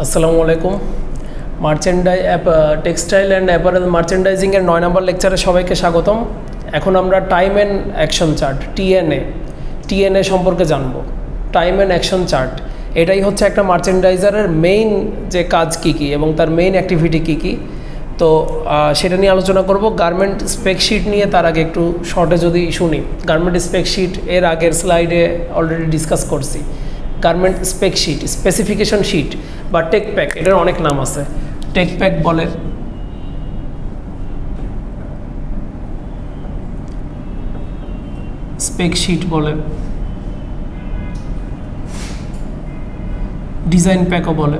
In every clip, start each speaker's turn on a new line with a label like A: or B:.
A: আসসালামু আলাইকুম। Textile and apparel মার্চেন্ডাইজিংয়ের 9 নম্বর লেকচারে সবাইকে স্বাগতম। এখন আমরা time and action chart TNA সম্পর্কে জানবো। টাইম অ্যান্ড অ্যাকশন চার্ট এটাই হচ্ছে একটা মার্চেন্ডাইজারের মেইন যে কাজ কী কী এবং তার মেইন অ্যাক্টিভিটি কী কী, তো সেটা নিয়ে আলোচনা করব। গার্মেন্ট স্পেকশিট নিয়ে তার আগে একটু শর্টে যদি শুনি। গার্মেন্ট স্পেকশিট এর আগের স্লাইডে অলরেডি ডিসকাস করছি। গার্মেন্ট স্পেকশিট, স্পেসিফিকেশন শিট বা টেক প্যাক, এটার অনেক নাম আছে। টেক প্যাক বলে, স্পেক শিট বলে, ডিজাইন প্যাকও বলে।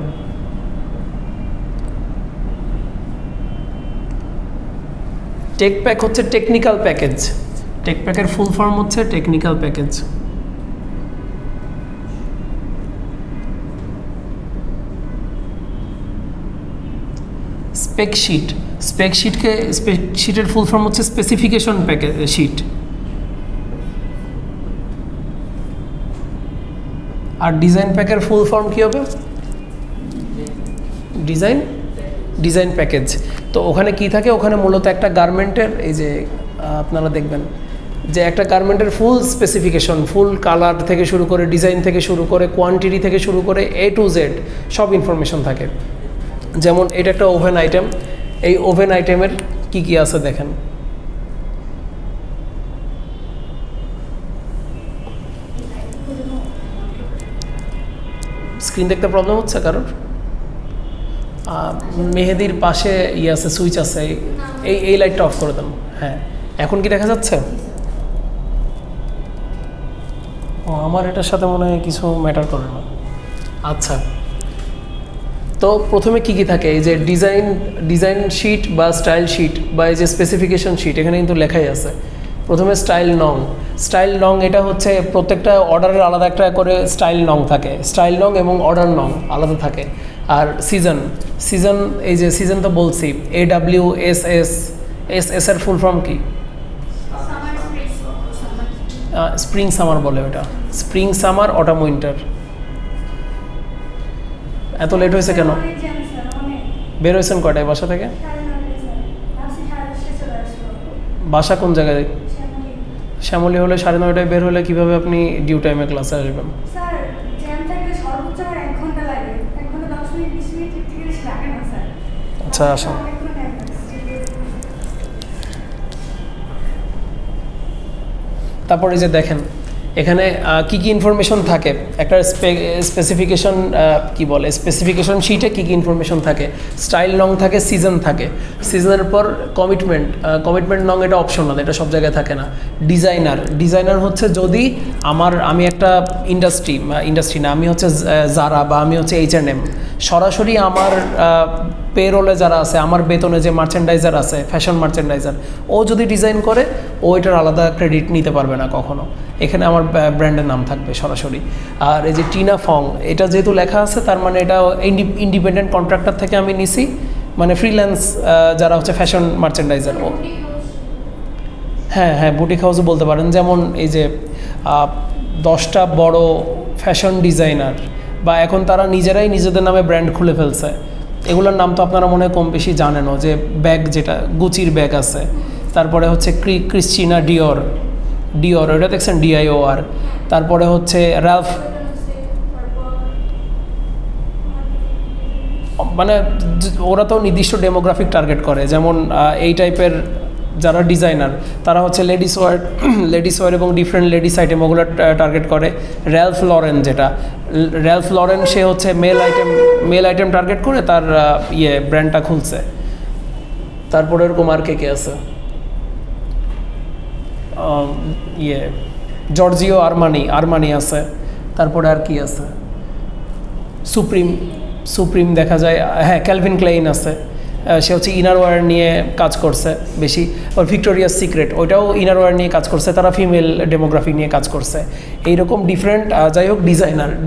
A: টেক প্যাক হচ্ছে টেকনিক্যাল প্যাকেজ। টেক প্যাকের ফুল ফর্ম হচ্ছে টেকনিক্যাল প্যাকেজ। স্পেকশিটের ফুল ফর্ম হচ্ছে স্পেসিফিকেশন প্যাকেজ শিট। আর ডিজাইন প্যাকের ফুল ফর্ম কী হবে? Design package. তো ওখানে কি থাকে? ওখানে মূলত একটা গার্মেন্টের, এই যে আপনারা দেখবেন যে একটা গার্মেন্টের ফুল স্পেসিফিকেশন, ফুল কালার থেকে শুরু করে, ডিজাইন থেকে শুরু করে, কোয়ান্টিটি থেকে শুরু করে A to Z সব ইনফরমেশন থাকে। যেমন এটা একটা ওভেন আইটেম, এই ওভেন আইটেমের কি কি আছে দেখেন। স্ক্রিন দেখতে প্রবলেম হচ্ছে কারোর? মেহেদির পাশে আছে, সুইচ আছে, এই লাইটটা অফ করে দেন। হ্যাঁ, এখন কি দেখা যাচ্ছে? ও, আমার এটার সাথে মনে হয় কিছু ম্যাটার করে না। আচ্ছা, তো প্রথমে কি কি থাকে? এই যে ডিজাইন শিট বা স্টাইল শিট বা এই যে স্পেসিফিকেশন শিট, এখানে কিন্তু লেখাই আছে। প্রথমে স্টাইল নং, এটা হচ্ছে প্রত্যেকটা অর্ডারের আলাদা একটা করে স্টাইল নং থাকে। স্টাইল নং এবং অর্ডার নং আলাদা থাকে। আর সিজন, এই যে সিজন তো বলছি, AWSS, এস এর ফুল ফর্ম কি? স্প্রিং সামার বলে ওটা। Spring summer, autumn winter. এত লেট হয়েছে কেন? বের হয়েছেন কয়টায় বাসা থেকে? বাসা কোন জায়গায়? শ্যামলী হলে 9:30টায় বের হলে কিভাবে আপনি ডিউ টাইমে ক্লাসে আসবেন? আচ্ছা, আসেন। তারপরে যে দেখেন এখানে কি কি ইনফরমেশন থাকে। একটা স্পেসিফিকেশন কি বলে, স্পেসিফিকেশন শিটে কি কি ইনফরমেশন থাকে। স্টাইল নং থাকে, সিজন থাকে। সিজনের পর কমিটমেন্ট নং, এটা অপশনাল, এটা সব জায়গায় থাকে না। ডিজাইনার হচ্ছে যদি আমি একটা ইন্ডাস্ট্রি না, আমি হচ্ছে জারা বা আমি হচ্ছে H&M, সরাসরি আমার পেরোলে যারা আছে, আমার বেতনে যে মার্চেন্ডাইজার আছে, ফ্যাশন মার্চেন্ডাইজার, ও যদি ডিজাইন করে, ও এটার আলাদা ক্রেডিট নিতে পারবে না কখনো। এখানে আমার ব্র্যান্ডের নাম থাকবে সরাসরি। আর এই যে টিনা ফং, এটা যেহেতু লেখা আছে, তার মানে এটা ইন্ডিপেন্ডেন্ট কন্ট্রাক্টর থেকে আমি নিছি, মানে ফ্রিল্যান্স যারা হচ্ছে ফ্যাশন মার্চেন্ডাইজার। ও হ্যাঁ, বুটিক হাউসও বলতে পারেন। যেমন এই যে 10টা বড় ফ্যাশন ডিজাইনার, বা এখন তারা নিজেরাই নিজেদের নামে ব্র্যান্ড খুলে ফেলছে। এগুলোর নাম তো আপনারা মনে হয় কম বেশি জানেনও। যে ব্যাগ, যেটা গুচির ব্যাগ আছে, তারপরে হচ্ছে ক্রিশ্চিনা ডিওর, ওটা দেখছেন, DIOR। তারপরে হচ্ছে র্যালফ, মানে ওরা তো নির্দিষ্ট ডেমোগ্রাফিক টার্গেট করে। যেমন এই টাইপের যারা ডিজাইনার, তারা হচ্ছে লেডিস ওয়্যার এবং ডিফারেন্ট লেডিস আইটেম, ওগুলো টার্গেট করে। র্যালফ লরেন, সে হচ্ছে মেল আইটেম টার্গেট করে তার ব্র্যান্ডটা খুলছে। তারপরে এরকম আর কে আছে? জর্জিও আরমানি আছে। তারপরে আর কি আছে? সুপ্রিম দেখা যায়। হ্যাঁ, ক্যালভিন ক্লাইন আছে, সে হচ্ছে ইনারওয়্যার নিয়ে কাজ করছে বেশি। আর ভিক্টোরিয়াস সিক্রেট, ওইটাও ইনারওয়্যার নিয়ে কাজ করছে, তারা ফিমেল ডেমোগ্রাফি নিয়ে কাজ করছে। এইরকম ডিফারেন্ট। যাই হোক,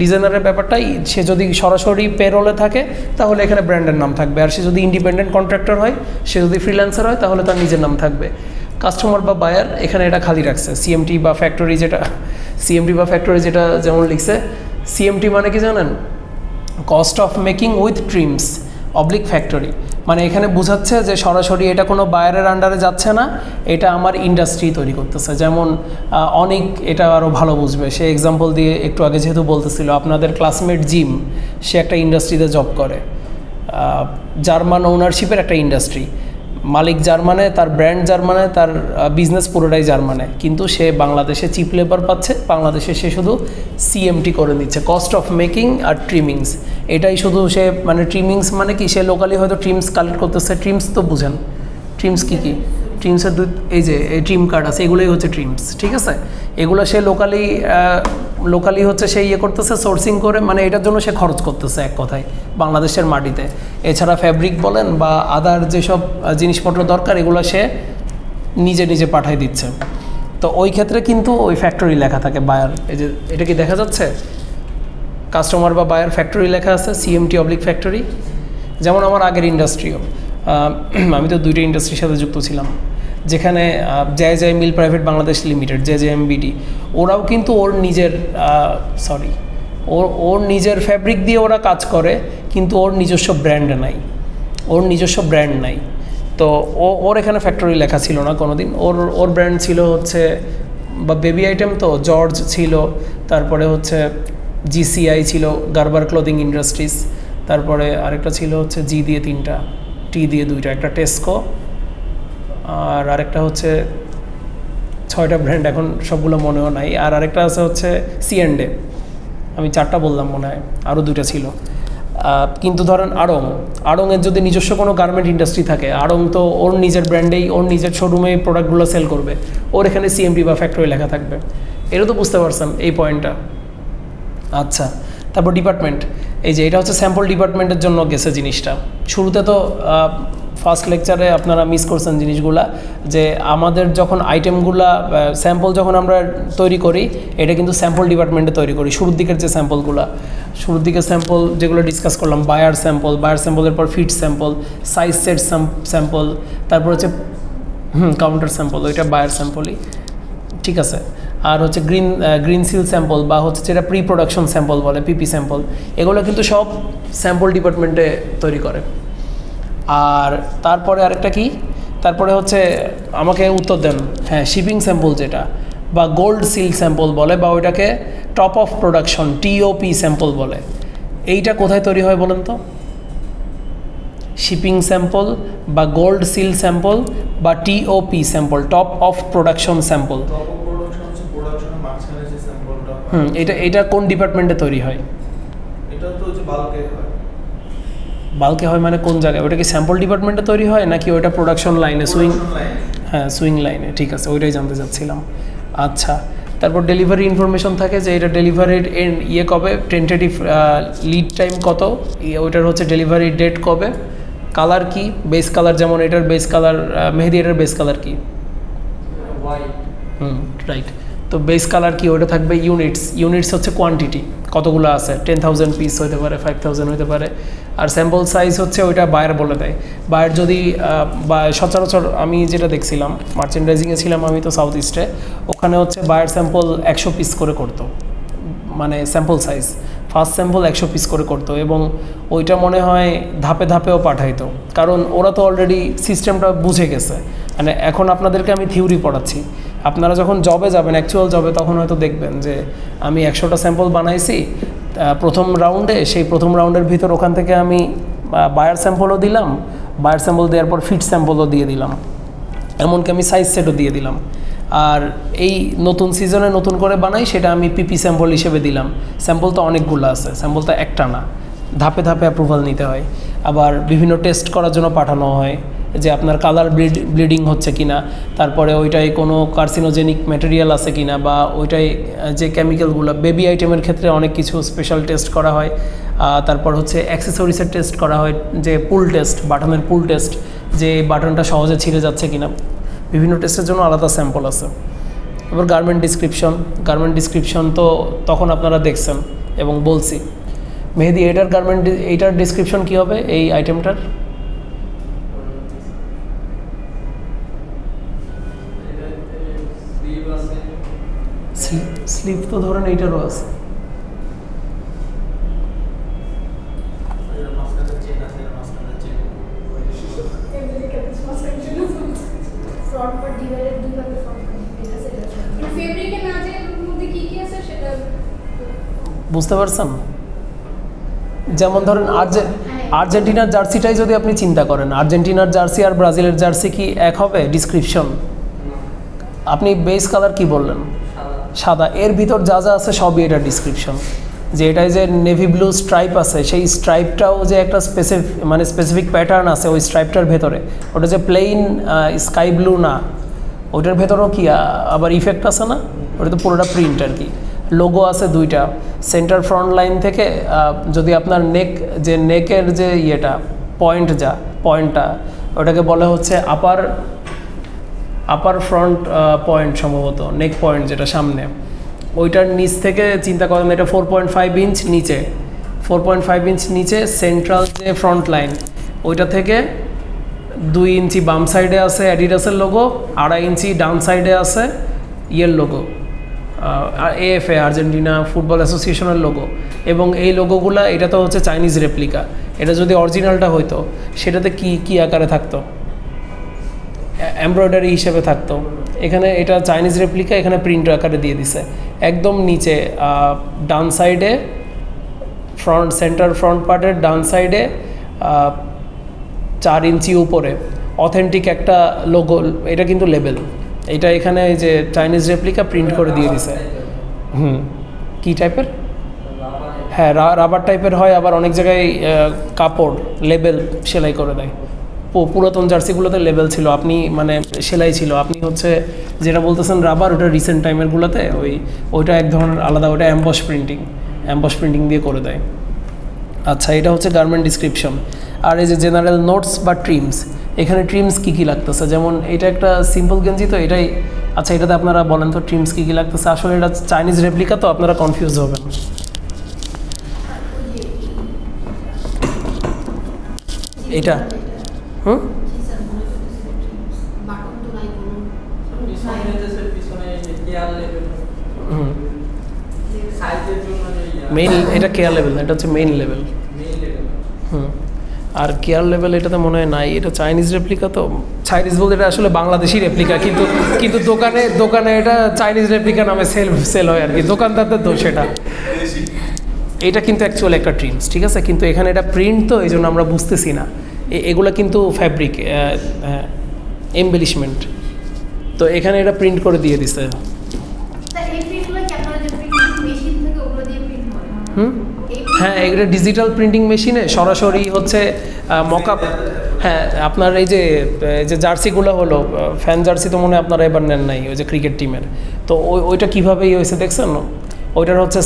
A: ডিজাইনারের ব্যাপারটাই, সে যদি সরাসরি পেরোলে থাকে তাহলে এখানে ব্র্যান্ডের নাম থাকবে। আর সে যদি ইন্ডিপেন্ডেন্ট কন্ট্রাক্টর হয়, সে যদি ফ্রিল্যান্সার হয়, তাহলে তার নিজের নাম থাকবে। কাস্টমার বা বায়ার, এখানে এটা খালি রাখছে। সিএমটি বা ফ্যাক্টরি যেটা যেমন লিখছে, সিএমটি মানে কি জানেন? Cost of making with trims oblique factory, মানে এখানে বোঝাচ্ছে যে সরাসরি এটা কোনো বায়ারের আন্ডারে যাচ্ছে না, এটা আমার ইন্ডাস্ট্রি তৈরি করতেছে। যেমন অনেক এটা আরও ভালো বুঝবে, সে এক্সাম্পল দিয়ে একটু আগে যেহেতু বলতেছিল, আপনাদের ক্লাসমেট জিম, সে একটা ইন্ডাস্ট্রিতে জব করে, জার্মান ওনারশিপের একটা ইন্ডাস্ট্রি, মালিক জার্মানে, তার ব্র্যান্ড জার্মানে, তার বিজনেস পুরোটাই জার্মানে, কিন্তু সে বাংলাদেশে চিপ লেবার পাচ্ছে, বাংলাদেশে সে শুধু সিএমটি করে দিচ্ছে, কস্ট অফ মেকিং আর ট্রিমিংস, এটাই শুধু সে, মানে ট্রিমিংস মানে কি, সে লোকালি হয়তো ট্রিমস কালেক্ট করতেছে, ট্রিমস তো বুঝেন, ট্রিমস কী কী, ট্রিমসের এই যে এই ট্রিম কার্ড আছে, এগুলোই হচ্ছে ট্রিমস, ঠিক আছে, এগুলো সে লোকালি হচ্ছে সে ইয়ে করতেছে, সোর্সিং করে, মানে এটার জন্য সে খরচ করতেছে এক কথায় বাংলাদেশের মাটিতে। এছাড়া ফ্যাব্রিক বলেন বা আদার যেসব জিনিসপত্র দরকার, এগুলো সে নিজে নিজে পাঠাই দিচ্ছে। তো ওই ক্ষেত্রে কিন্তু ওই ফ্যাক্টরি লেখা থাকে, বায়ার, এই যে এটা কি দেখা যাচ্ছে, কাস্টমার বা বায়ার ফ্যাক্টরি লেখা আছে, সিএমটি অবলিক ফ্যাক্টরি। যেমন আমার আগের ইন্ডাস্ট্রিও, আমি তো দুইটা ইন্ডাস্ট্রির সাথে যুক্ত ছিলাম, যেখানে জে মিল প্রাইভেট বাংলাদেশ লিমিটেড, জেএমবিডি, ওরাও কিন্তু ওর নিজের ফ্যাব্রিক দিয়ে ওরা কাজ করে, কিন্তু ওর নিজস্ব ব্র্যান্ড নাই, তো ওর এখানে ফ্যাক্টরি লেখা ছিল না কোনোদিন, ওর ব্র্যান্ড ছিল হচ্ছে, বা বেবি আইটেম তো জর্জ ছিল, তারপরে হচ্ছে জিসিআই ছিল, গার্বার ক্লোদিং ইন্ডাস্ট্রিজ, তারপরে আরেকটা ছিল হচ্ছে জি দিয়ে 3টা, টি দিয়ে 2টা, একটা টেস্কো, আর আরেকটা হচ্ছে 6টা ব্র্যান্ড, এখন সবগুলো মনেও নাই, আর আরেকটা আছে হচ্ছে সিএন্ডে, আমি 4টা বললাম মনে হয়, আরও 2টা ছিল। কিন্তু ধরেন আড়ংয়ের যদি নিজস্ব কোনো গার্মেন্ট ইন্ডাস্ট্রি থাকে, আড়ং তো ওর নিজের ব্র্যান্ডেই, ওর নিজের শোরুমে প্রোডাক্টগুলো সেল করবে, ওর এখানে সিএমটি বা ফ্যাক্টরি লেখা থাকবে। এটা তো বুঝতে পারছেন এই পয়েন্টটা। আচ্ছা, তারপর ডিপার্টমেন্ট, এই যে এটা হচ্ছে স্যাম্পল ডিপার্টমেন্টের জন্য গেছে জিনিসটা। শুরুতে তো ফার্স্ট লেকচারে আপনারা মিস করছেন জিনিসগুলা, যে আমাদের যখন আইটেমগুলা স্যাম্পল যখন আমরা তৈরি করি, এটা কিন্তু স্যাম্পল ডিপার্টমেন্টে তৈরি করি। শুরুর দিকের যে শুরুর দিকের স্যাম্পল যেগুলো ডিসকাস করলাম, বায়ার স্যাম্পলের পর fit sample, size set sample, তারপর হচ্ছে কাউন্টার স্যাম্পল, ওইটা বায়ার স্যাম্পলই, ঠিক আছে। আর হচ্ছে গ্রিন সিল স্যাম্পল, বা হচ্ছে যেটা প্রি প্রোডাকশন স্যাম্পল বলে, পিপি স্যাম্পল, এগুলো কিন্তু সব স্যাম্পল ডিপার্টমেন্টে তৈরি করে। আর তারপরে আরেকটা কি, তারপরে হচ্ছে আমাকে উত্তর দেন, হ্যাঁ, শিপিং স্যাম্পল যেটা, বা গোল্ড সিল স্যাম্পল বলে, বা ওইটাকে top of production TOP sample বলে। এইটা কোথায় তৈরি হয় বলেন তো? শিপিং স্যাম্পল বা গোল্ড সিল স্যাম্পল বা TOP sample, top of production sample. এটা কোন ডিপার্টমেন্টে তৈরি হয়?
B: এটা তো হচ্ছে
A: বাল্কে হয় মানে কোন জায়গায়? ওটা কি স্যাম্পল ডিপার্টমেন্টে তৈরি হয় নাকি ওইটা প্রোডাকশন লাইনে, সুইং লাইনে? ঠিক আছে, ওইটাই জানতে চাচ্ছিলাম। আচ্ছা, তারপর ডেলিভারি ইনফরমেশন থাকে, যে এটা ডেলিভারির ইয়ে কবে, টেন্টেটিভ লিড টাইম কত, ওইটার হচ্ছে ডেলিভারি ডেট কবে, কালার কি, বেস কালার, যেমন এটার বেস কালার মেহেদি, এটার বেস কালার কি?
B: হোয়াইট।
A: রাইট। তো বেস কালার কি, ওটা থাকবে ইউনিটস হচ্ছে কোয়ান্টিটি, কতগুলো আছে, 10,000 পিস হতে পারে, 5,000 হতে পারে। আর স্যাম্পল সাইজ হচ্ছে ওইটা বায়ার বলে দেয়। বায়ার যদি বা সচরাচর আমি যেটা দেখছিলাম, মার্চেন্ডাইজিংয়ে ছিলাম আমি তো সাউথ ইস্টে, ওখানে হচ্ছে বায়ার স্যাম্পল 100 পিস করে করতো, মানে sample size first sample 100 piece করে করতো, এবং ওইটা মনে হয় ধাপে ধাপেও পাঠাইতো, কারণ ওরা তো অলরেডি সিস্টেমটা বুঝে গেছে। মানে এখন আপনাদেরকে আমি থিওরি পড়াচ্ছি, আপনারা যখন জবে যাবেন, অ্যাকচুয়াল জবে, তখন হয়তো দেখবেন যে আমি 100টা স্যাম্পল বানাইছি প্রথম রাউন্ডে, সেই প্রথম রাউন্ডের ভিতর ওখান থেকে আমি বায়ার স্যাম্পলও দিলাম, বায়ার স্যাম্পল দেওয়ার পর ফিট স্যাম্পলও দিয়ে দিলাম, এমনকি আমি সাইজ সেটও দিয়ে দিলাম। আর এই নতুন সিজনে নতুন করে বানাই, সেটা আমি পিপি স্যাম্পল হিসেবে দিলাম। স্যাম্পল তো অনেকগুলো আছে, স্যাম্পল তো একটা না, ধাপে ধাপে অ্যাপ্রুভাল নিতে হয়। আবার বিভিন্ন টেস্ট করার জন্য পাঠানো হয়, যে আপনার কালার ব্লিডিং হচ্ছে কিনা, তারপরে ওইটাই কোনো কার্সিনোজেনিক ম্যাটেরিয়াল আছে কিনা, বা ওইটাই যে কেমিক্যালগুলো, বেবি আইটেমের ক্ষেত্রে অনেক কিছু স্পেশাল টেস্ট করা হয়। তারপর হচ্ছে অ্যাক্সেসরিজের টেস্ট করা হয়, যে পুল টেস্ট, বাটনের পুল টেস্ট, যে বাটনটা সহজে ছিঁড়ে যাচ্ছে কিনা, বিভিন্ন টেস্টের জন্য আলাদা স্যাম্পল আছে। এবার গার্মেন্ট ডিসক্রিপশন তো তখন আপনারা দেখছেন এবং বলছি। মেহেদি, এইটার ডিসক্রিপশন কী হবে এই আইটেমটার? স্লিভ তো ধরেন এইটারও আছে, বুঝতে পারছেন? যেমন ধরেন আর্জেন্টিনার জার্সিটাই যদি আপনি চিন্তা করেন, আর্জেন্টিনার জার্সি আর ব্রাজিলের জার্সি কি এক হবে ডিসক্রিপশন? আপনি বেস কালার কি বললেন? সাদা। এর ভিতর যা যা আছে সবই এটা ডিসক্রিপশন। যে এটাই যে নেভি ব্লু স্ট্রাইপ আছে, সেই স্ট্রাইপটাও যে একটা স্পেসিফিক প্যাটার্ন আছে ওই স্ট্রাইপটার ভেতরে, ওটা যে প্লেইন স্কাই ব্লু না, ওইটার ভেতরেও কি আবার ইফেক্ট আছে না? ওটা তো পুরোটা প্রিন্ট আর কি। লোগো আছে দুইটা, সেন্টার ফ্রন্ট লাইন থেকে যদি আপনার নেকের যে ইয়েটা পয়েন্টটা ওটাকে বলা হচ্ছে আপার ফ্রন্ট পয়েন্ট, সম্ভবত নেক পয়েন্ট যেটা সামনে, ওইটার নিচ থেকে চিন্তা করেন এটা 4.5 ইঞ্চ নিচে, 4.5 ইঞ্চ নিচে সেন্ট্রাল যে ফ্রন্ট লাইন ওইটা থেকে 2 ইঞ্চি বাম সাইডে আছে অ্যাডিডাসের লোগো, 2.5 ইঞ্চি ডান সাইডে আছে ইয়ের লোগো, AFA আর্জেন্টিনা ফুটবল অ্যাসোসিয়েশনের লোগো। এবং এই লোগোগুলো এটা তো হচ্ছে চাইনিজ রেপ্লিকা। এটা যদি অরিজিনালটা হইতো সেটাতে কি আকারে থাকতো? এমব্রয়ডারি হিসেবে থাকতো। এখানে এটা চাইনিজ রেপ্লিকা, এখানে প্রিন্ট আকারে দিয়ে দিছে। একদম নিচে ডান সাইডে সেন্টার ফ্রন্ট পার্টের ডান সাইডে 4 ইঞ্চি উপরে অথেন্টিক একটা লোগো, এটা কিন্তু লেবেল, এটা এখানে এই যে চাইনিজ রেপ্লিকা প্রিন্ট করে দিয়ে দিছে। কি টাইপের? হ্যাঁ, রাবার টাইপের হয়, আবার অনেক জায়গায় কাপড় লেবেল সেলাই করে দেয়। পুরাতন জার্সিগুলোতে লেবেল ছিল, আপনি সেলাই ছিল, আপনি হচ্ছে যেটা বলতেছেন রাবার, ওটা রিসেন্ট টাইমেরগুলোতে ওইটা এক ধরনের আলাদা, ওইটা অ্যাম্বস প্রিন্টিং দিয়ে করে দেয়। আচ্ছা, এটা হচ্ছে গার্মেন্ট ডিসক্রিপশন। আর এই যে জেনারেল নোটস বা ট্রিমস, এখানে ট্রিমস কী লাগতেছে, যেমন এটা একটা সিম্পল গেঞ্জি তো এটাই। আচ্ছা, এটাতে আপনারা বলেন তো ট্রিমস কী লাগতেছে। আসলে এটা চাইনিজ রেপ্লিকা তো আপনারা কনফিউজ হবেন। এটা মেইন, এটা কেয়ার লেভেল না, এটা হচ্ছে মেইন লেভেল। আর কেয়ার লেভেল এটাতে মনে হয় নাই, এটা চাইনিজ রেপ্লিকা। তো চাইনিজ বলতে এটা আসলে বাংলাদেশি রেপ্লিকা, কিন্তু দোকানে এটা চাইনিজ রেপ্লিকা নামে সেল হয় আর কি, দোকানদারদের দোষ এটা। এটা কিন্তু অ্যাকচুয়ালি একটা ট্রিমস, ঠিক আছে, কিন্তু এখানে এটা প্রিন্ট তো এই জন্য আমরা বুঝতেছি না। এগুলো কিন্তু ফ্যাব্রিক এমবেলিশমেন্ট, তো এখানে এটা প্রিন্ট করে দিয়ে দিছে। হ্যাঁ, এগুলো ডিজিটাল প্রিন্টিং মেশিনে সরাসরি হচ্ছে মকআপ। হ্যাঁ, আপনার এই যে জার্সিগুলো হলো ফ্যান জার্সি, তো মনে হয় আপনারা এবার নেন নাই, ওই যে ক্রিকেট টিমের, তো ওইটা কীভাবে হয়েছে দেখছেন? ওইটার হচ্ছে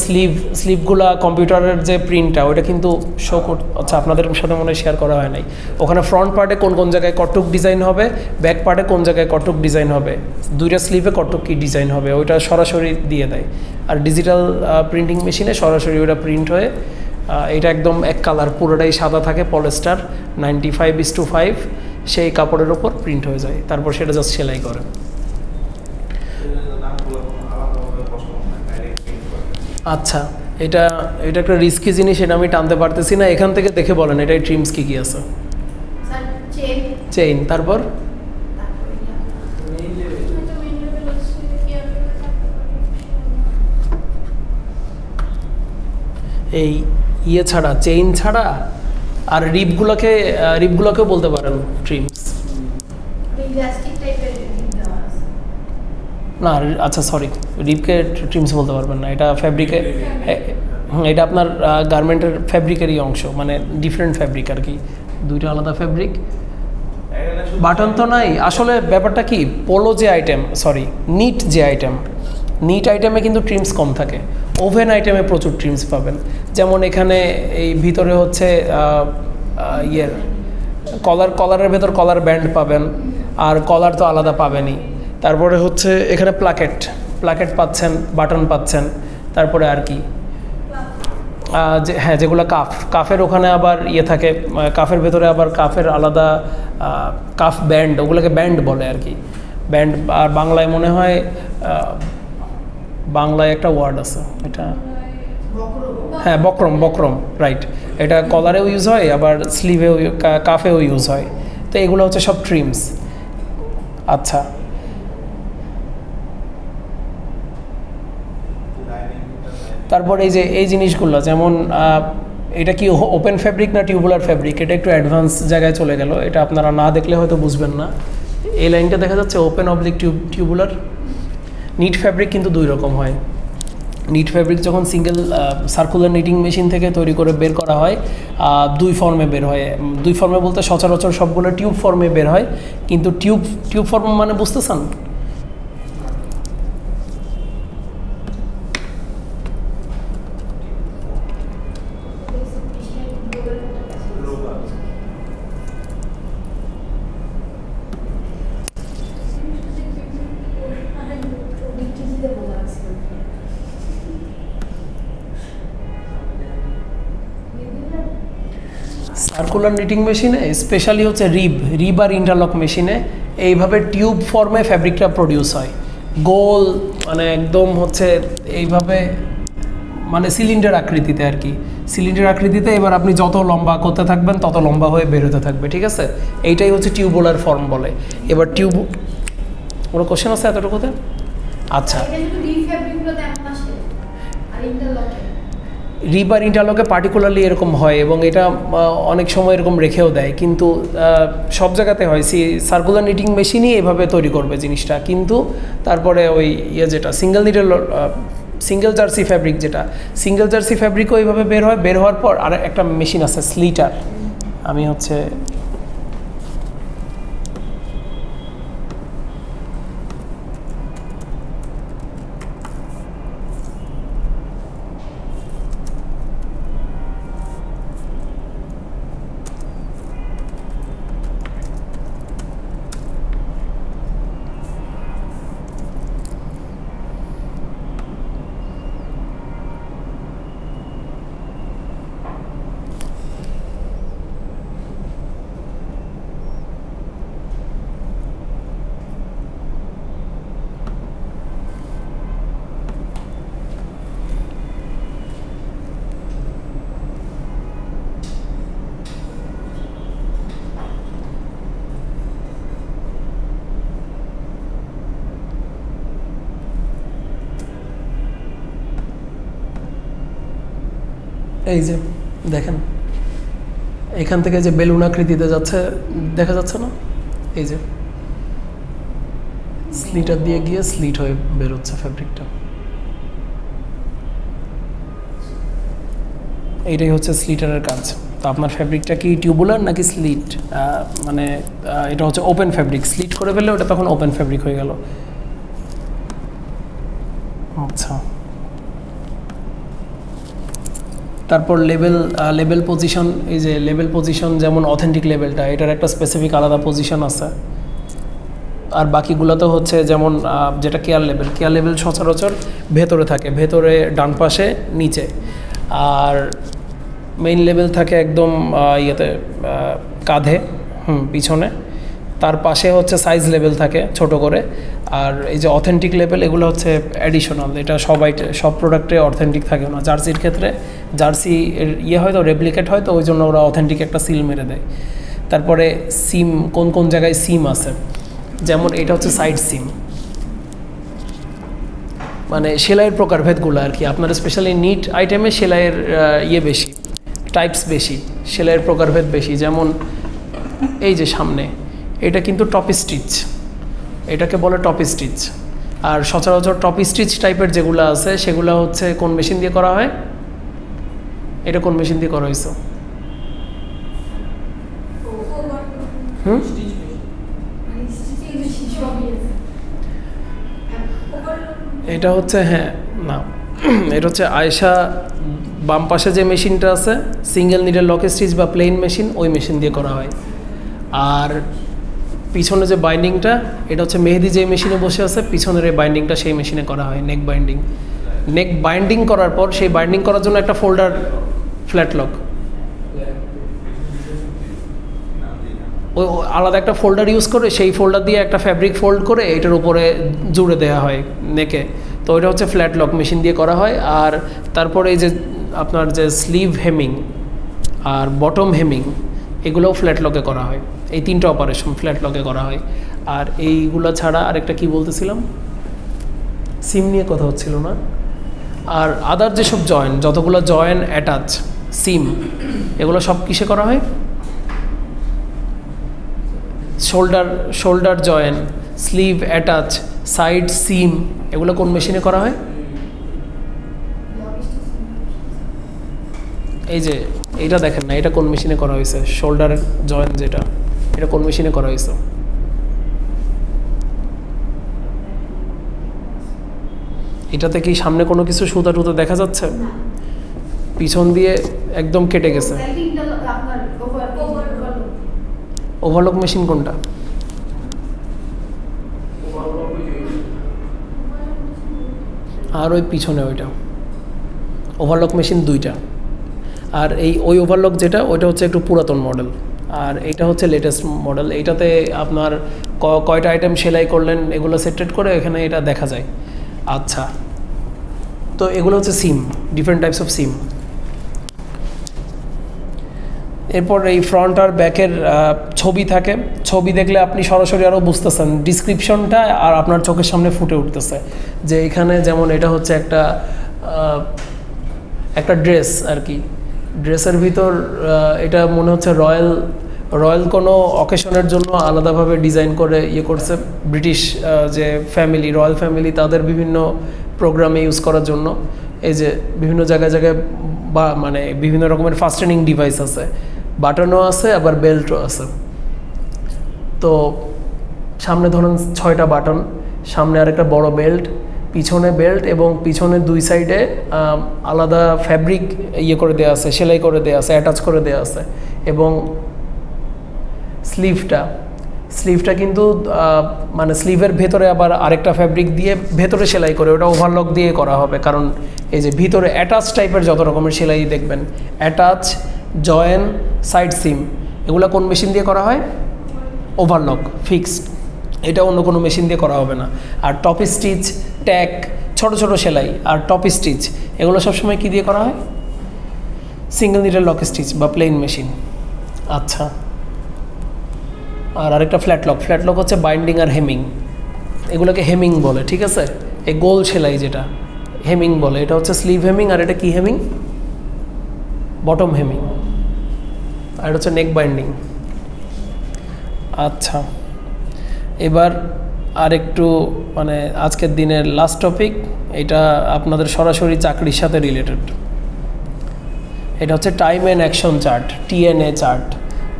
A: স্লিভগুলা কম্পিউটারের যে প্রিন্টটা ওইটা কিন্তু শো আচ্ছা, আপনাদের সাথে মনে হয় শেয়ার করা হয় নাই। ওখানে ফ্রন্ট পার্টে কোন জায়গায় কটুক ডিজাইন হবে, ব্যাক পার্টে কোন জায়গায় কটুক ডিজাইন হবে, দুইটা স্লিভে কটুক কী ডিজাইন হবে, ওইটা সরাসরি দিয়ে দেয়। আর ডিজিটাল প্রিন্টিং মেশিনে সরাসরি ওইটা প্রিন্ট হয়ে এটা একদম এক কালার, পুরোটাই সাদা থাকে, পলিস্টার 95:5 সেই কাপড়ের ওপর প্রিন্ট হয়ে যায়, তারপর সেটা জাস্ট সেলাই করে। আচ্ছা, এটা একটা রিস্কি জিনিস, এটা আমি টানতে পারতেছি না। এখান থেকে দেখে বলেন এটাই ট্রিমস কী আছে? চেইন, তারপর এই ছাড়া, চেইন ছাড়া আর রিপগুলোকেও বলতে পারেন ট্রিমস না। আচ্ছা সরি, রিপকে ট্রিমস বলতে পারবেন না, এটা ফ্যাব্রিকে, এটা আপনার গার্মেন্টের ফ্যাব্রিকেরই অংশ, ডিফারেন্ট ফ্যাব্রিক আর কি, দুইটা আলাদা ফ্যাব্রিক। বাটন তো নাই আসলে। ব্যাপারটা কি, পোলো যে আইটেম, নিট আইটেমে কিন্তু ট্রিমস কম থাকে, ওভেন আইটেমে প্রচুর ট্রিমস পাবেন। যেমন এখানে এই ভিতরে হচ্ছে কলারের ভেতর কলার ব্যান্ড পাবেন, আর কলার তো আলাদা পাবেনই। তারপরে হচ্ছে এখানে প্লাকেট পাচ্ছেন, বাটন পাচ্ছেন। তারপরে আর কি, হ্যাঁ, যেগুলো কাফের ওখানে আবার থাকে, কাফের ভেতরে আবার কাফের আলাদা কাফ ব্যান্ড, ওগুলোকে ব্যান্ড বলে আর কি, ব্যান্ড। আর বাংলায় মনে হয় বাংলায় একটা ওয়ার্ড আছে, এটা হ্যাঁ বক্রম, রাইট। এটা কলারেও ইউজ হয়, আবার স্লিভেও, কাফেও ইউজ হয়। তো এগুলো হচ্ছে সব ট্রিমস। আচ্ছা, তারপর এই যে এই জিনিসগুলো যেমন এটা কি ওপেন ফ্যাব্রিক না টিউবুলার ফ্যাব্রিক, এটা একটু অ্যাডভান্স জায়গায় চলে গেল, এটা আপনারা না দেখলে হয়তো বুঝবেন না। এই লাইনটা দেখা যাচ্ছে open oblique tubular. Knit fabric কিন্তু দুই রকম হয়। নিট ফ্যাব্রিক যখন সিঙ্গেল সার্কুলার নিটিং মেশিন থেকে তৈরি করে বের করা হয় দুই ফর্মে বের হয়। দুই ফর্মে বলতে সচরাচর সবগুলো টিউব ফর্মে বের হয়, কিন্তু টিউব ফর্ম মানে বুঝতেছেন? সার্কুলার নিটিং মেশিনে স্পেশালি হচ্ছে রিব আর ইন্টারলক মেশিনে এইভাবে টিউব ফর্মে ফ্যাব্রিকটা প্রডিউস হয়, গোল মানে একদম হচ্ছে এইভাবে, মানে সিলিন্ডার আকৃতিতে আর কি, সিলিন্ডার আকৃতিতে। এবার আপনি যত লম্বা করতে থাকবেন তত লম্বা হয়ে বের হতে থাকবে, ঠিক আছে? এইটাই হচ্ছে টিউবুলার ফর্ম বলে। এবার কোনো কোশ্চেন আছে এতটুকুতে? আচ্ছা, রিব আর ইন্টারলকে পার্টিকুলারলি এরকম হয় এবং এটা অনেক সময় এরকম রেখেও দেয়, কিন্তু সব জায়গাতে হয়। সার্কুলার নিটিং মেশিনই এভাবে তৈরি করবে জিনিসটা, কিন্তু তারপরে ওই যেটা সিঙ্গেল জার্সি ফ্যাব্রিক, যেটা সিঙ্গেল জার্সি ফ্যাব্রিকও এইভাবে বের হয়। বের হওয়ার পর আর একটা মেশিন আছে স্লিটার, আমি হচ্ছে এই যে দেখেন এখান থেকে যে বেলুন আকৃতিতে যাচ্ছে, দেখা যাচ্ছে না? এই যে স্লিটার দিয়ে গিয়ে স্লিট হয়ে বেরোচ্ছে ফ্যাব্রিকটা। এইটাই হচ্ছে স্লিটারের কাজ। তো আপনার ফ্যাব্রিকটা কি টিউবুলার নাকি স্লিট, মানে এটা হচ্ছে ওপেন ফ্যাব্রিক, স্লিট করে ফেললে ওটা তখন ওপেন ফ্যাব্রিক হয়ে গেল। আচ্ছা, তারপর লেভেল পজিশন। এই যে লেভেল পজিশন, যেমন অথেন্টিক লেভেলটা, এটার একটা স্পেসিফিক আলাদা পজিশন আছে। আর বাকিগুলো তো হচ্ছে যেমন যেটা কেয়ার লেভেল সচরাচর ভেতরে থাকে, ভেতরে ডান পাশে নিচে। আর মেইন লেভেল থাকে একদম ইয়েতে কাঁধে, পিছনে। তার পাশে হচ্ছে সাইজ লেভেল থাকে ছোট করে। আর এই যে অথেন্টিক লেভেল, এগুলো হচ্ছে অ্যাডিশনাল, এটা সব প্রোডাক্টে অথেন্টিক থাকে না। জার্সির ক্ষেত্রে জার্সি এর হয়তো রেপ্লিকেট হয়, তো ওই জন্য ওরা অথেন্টিক একটা সিল মেরে দেয়। তারপরে সিম, কোন কোন জায়গায় সিম আছে, যেমন এটা হচ্ছে সাইড সিম, মানে সেলাইয়ের প্রকারভেদগুলো আর কি। আপনার স্পেশালি নিট আইটেমে সেলাইয়ের বেশি, টাইপস বেশি, সেলাইয়ের প্রকারভেদ বেশি। যেমন এই যে সামনে, এটা কিন্তু টপ স্টিচ, এটাকে বলে টপ স্টিচ। আর সচরাচর টপ স্টিচ টাইপের যেগুলো আছে সেগুলো হচ্ছে কোন মেশিন দিয়ে করা হয়? এটা কোন মেশিন দিয়ে করা হয়েছে? এটা হচ্ছে, হ্যাঁ না, এটা হচ্ছে আয়েশা বাম পাশে যে মেশিনটা আছে সিঙ্গেল নিডেল লক স্টিচ বা প্লেন মেশিন, ওই মেশিন দিয়ে করা হয়। আর পিছনে যে বাইন্ডিংটা, এটা হচ্ছে মেহেদি যে মেশিনে বসে আছে, পিছনের এই বাইন্ডিংটা সেই মেশিনে করা হয়, নেক বাইন্ডিং করার পর সেই বাইন্ডিং করার জন্য একটা ফোল্ডার, ফ্ল্যাট লক, ওই আলাদা একটা ফোল্ডার ইউজ করে, সেই ফোল্ডার দিয়ে একটা ফ্যাব্রিক ফোল্ড করে এটার উপরে জুড়ে দেওয়া হয় নেকে। তো ওইটা হচ্ছে ফ্ল্যাট লক মেশিন দিয়ে করা হয়। আর তারপরে এই যে আপনার যে স্লিভ হেমিং আর বটম হেমিং, এগুলোও ফ্ল্যাট লকে করা হয়। এই তিনটা অপারেশন ফ্ল্যাট লকে করা হয়। আর এইগুলো ছাড়া আরেকটা কি বলতেছিলাম, সিম নিয়ে কথা হচ্ছিল না? আর আদার যেসব জয়েন, যতগুলো জয়েন অ্যাটাচ সিম, এগুলো সব কিসে করা হয়? Shoulder join, sleeve attach, side seam, এগুলো কোন মেশিনে করা হয়? এই যে এটা দেখেন না, এটা কোন মেশিনে করা হয়েছে? শোল্ডার জয়েন যেটা, এটা কোন মেশিনে করা হয়েছে? এটাতে কি সামনে কোনো কিছু সুতা টুতা দেখা যাচ্ছে? পিছন দিয়ে একদম কেটে গেছে। ওভারলক মেশিন কোনটা? আর ওই পিছনে ওইটা ওভারলক মেশিন দুইটা। আর ওই ওভারলক যেটা, ওইটা হচ্ছে একটু পুরাতন মডেল, আর এইটা হচ্ছে লেটেস্ট মডেল। এইটাতে আপনার কয়টা আইটেম সেলাই করলেন এগুলো সেটেড করে এখানে এটা দেখা যায়। আচ্ছা, তো এগুলো হচ্ছে সিম, ডিফারেন্ট টাইপস অফ সিম। এরপর এই ফ্রন্ট আর ব্যাকের ছবি থাকে। ছবি দেখলে আপনি সরাসরি আরও বুঝতেছেন, ডিসক্রিপশনটা আর আপনার চোখের সামনে ফুটে উঠতেছে যে এখানে যেমন এটা হচ্ছে একটা ড্রেস আর কি। ড্রেসের ভিতর এটা মনে হচ্ছে রয়্যাল কোনো অকেশনের জন্য আলাদাভাবে ডিজাইন করে করছে ব্রিটিশ যে ফ্যামিলি, রয়্যাল ফ্যামিলি, তাদের বিভিন্ন প্রোগ্রামে ইউজ করার জন্য। এই যে বিভিন্ন জায়গায় বা মানে বিভিন্ন রকমের ফাস্টেনিং ডিভাইস আছে, বাটনও আছে আবার বেল্টও আছে। তো সামনে ধরুন 6টা বাটন, সামনে আরেকটা বড় বেল্ট, পিছনে বেল্ট, এবং পিছনের দুই সাইডে আলাদা ফ্যাব্রিক করে দেওয়া আছে, সেলাই করে দেওয়া আছে, অ্যাটাচ করে দেওয়া আছে। এবং স্লিভটা কিন্তু মানে স্লিভের ভেতরে আবার আরেকটা ফ্যাব্রিক দিয়ে ভেতরে সেলাই করে, ওটা ওভারলক দিয়ে করা হবে। কারণ এই যে ভিতরে অ্যাটাচ টাইপের যত রকমের সেলাই দেখবেন, অ্যাটাচ, জয়েন, সাইড সিম, এগুলো কোন মেশিন দিয়ে করা হয়? Overlock, fixed. এটা অন্য কোনো মেশিন দিয়ে করা হবে না। আর টপ স্টিচ, ট্যাক, ছোট ছোট সেলাই আর টপ স্টিচ, এগুলো সবসময় কী দিয়ে করা হয়? সিঙ্গেল নিডল লক স্টিচ বা প্লেন মেশিন। আচ্ছা, আর আরেকটা ফ্ল্যাট লক হচ্ছে বাইন্ডিং আর হেমিং, এগুলোকে হেমিং বলে, ঠিক আছে? এই গোল সেলাই যেটা হেমিং বলে, এটা হচ্ছে স্লিভ হেমিং। আর এটা কি হেমিং? Bottom Hemming. আর এটা হচ্ছে নেক বাইন্ডিং। আচ্ছা, এবার আর একটু মানে আজকের দিনের লাস্ট টপিক, এটা আপনাদের সরাসরি চাকরির সাথে রিলেটেড। এটা হচ্ছে time and action chart, TNA chart.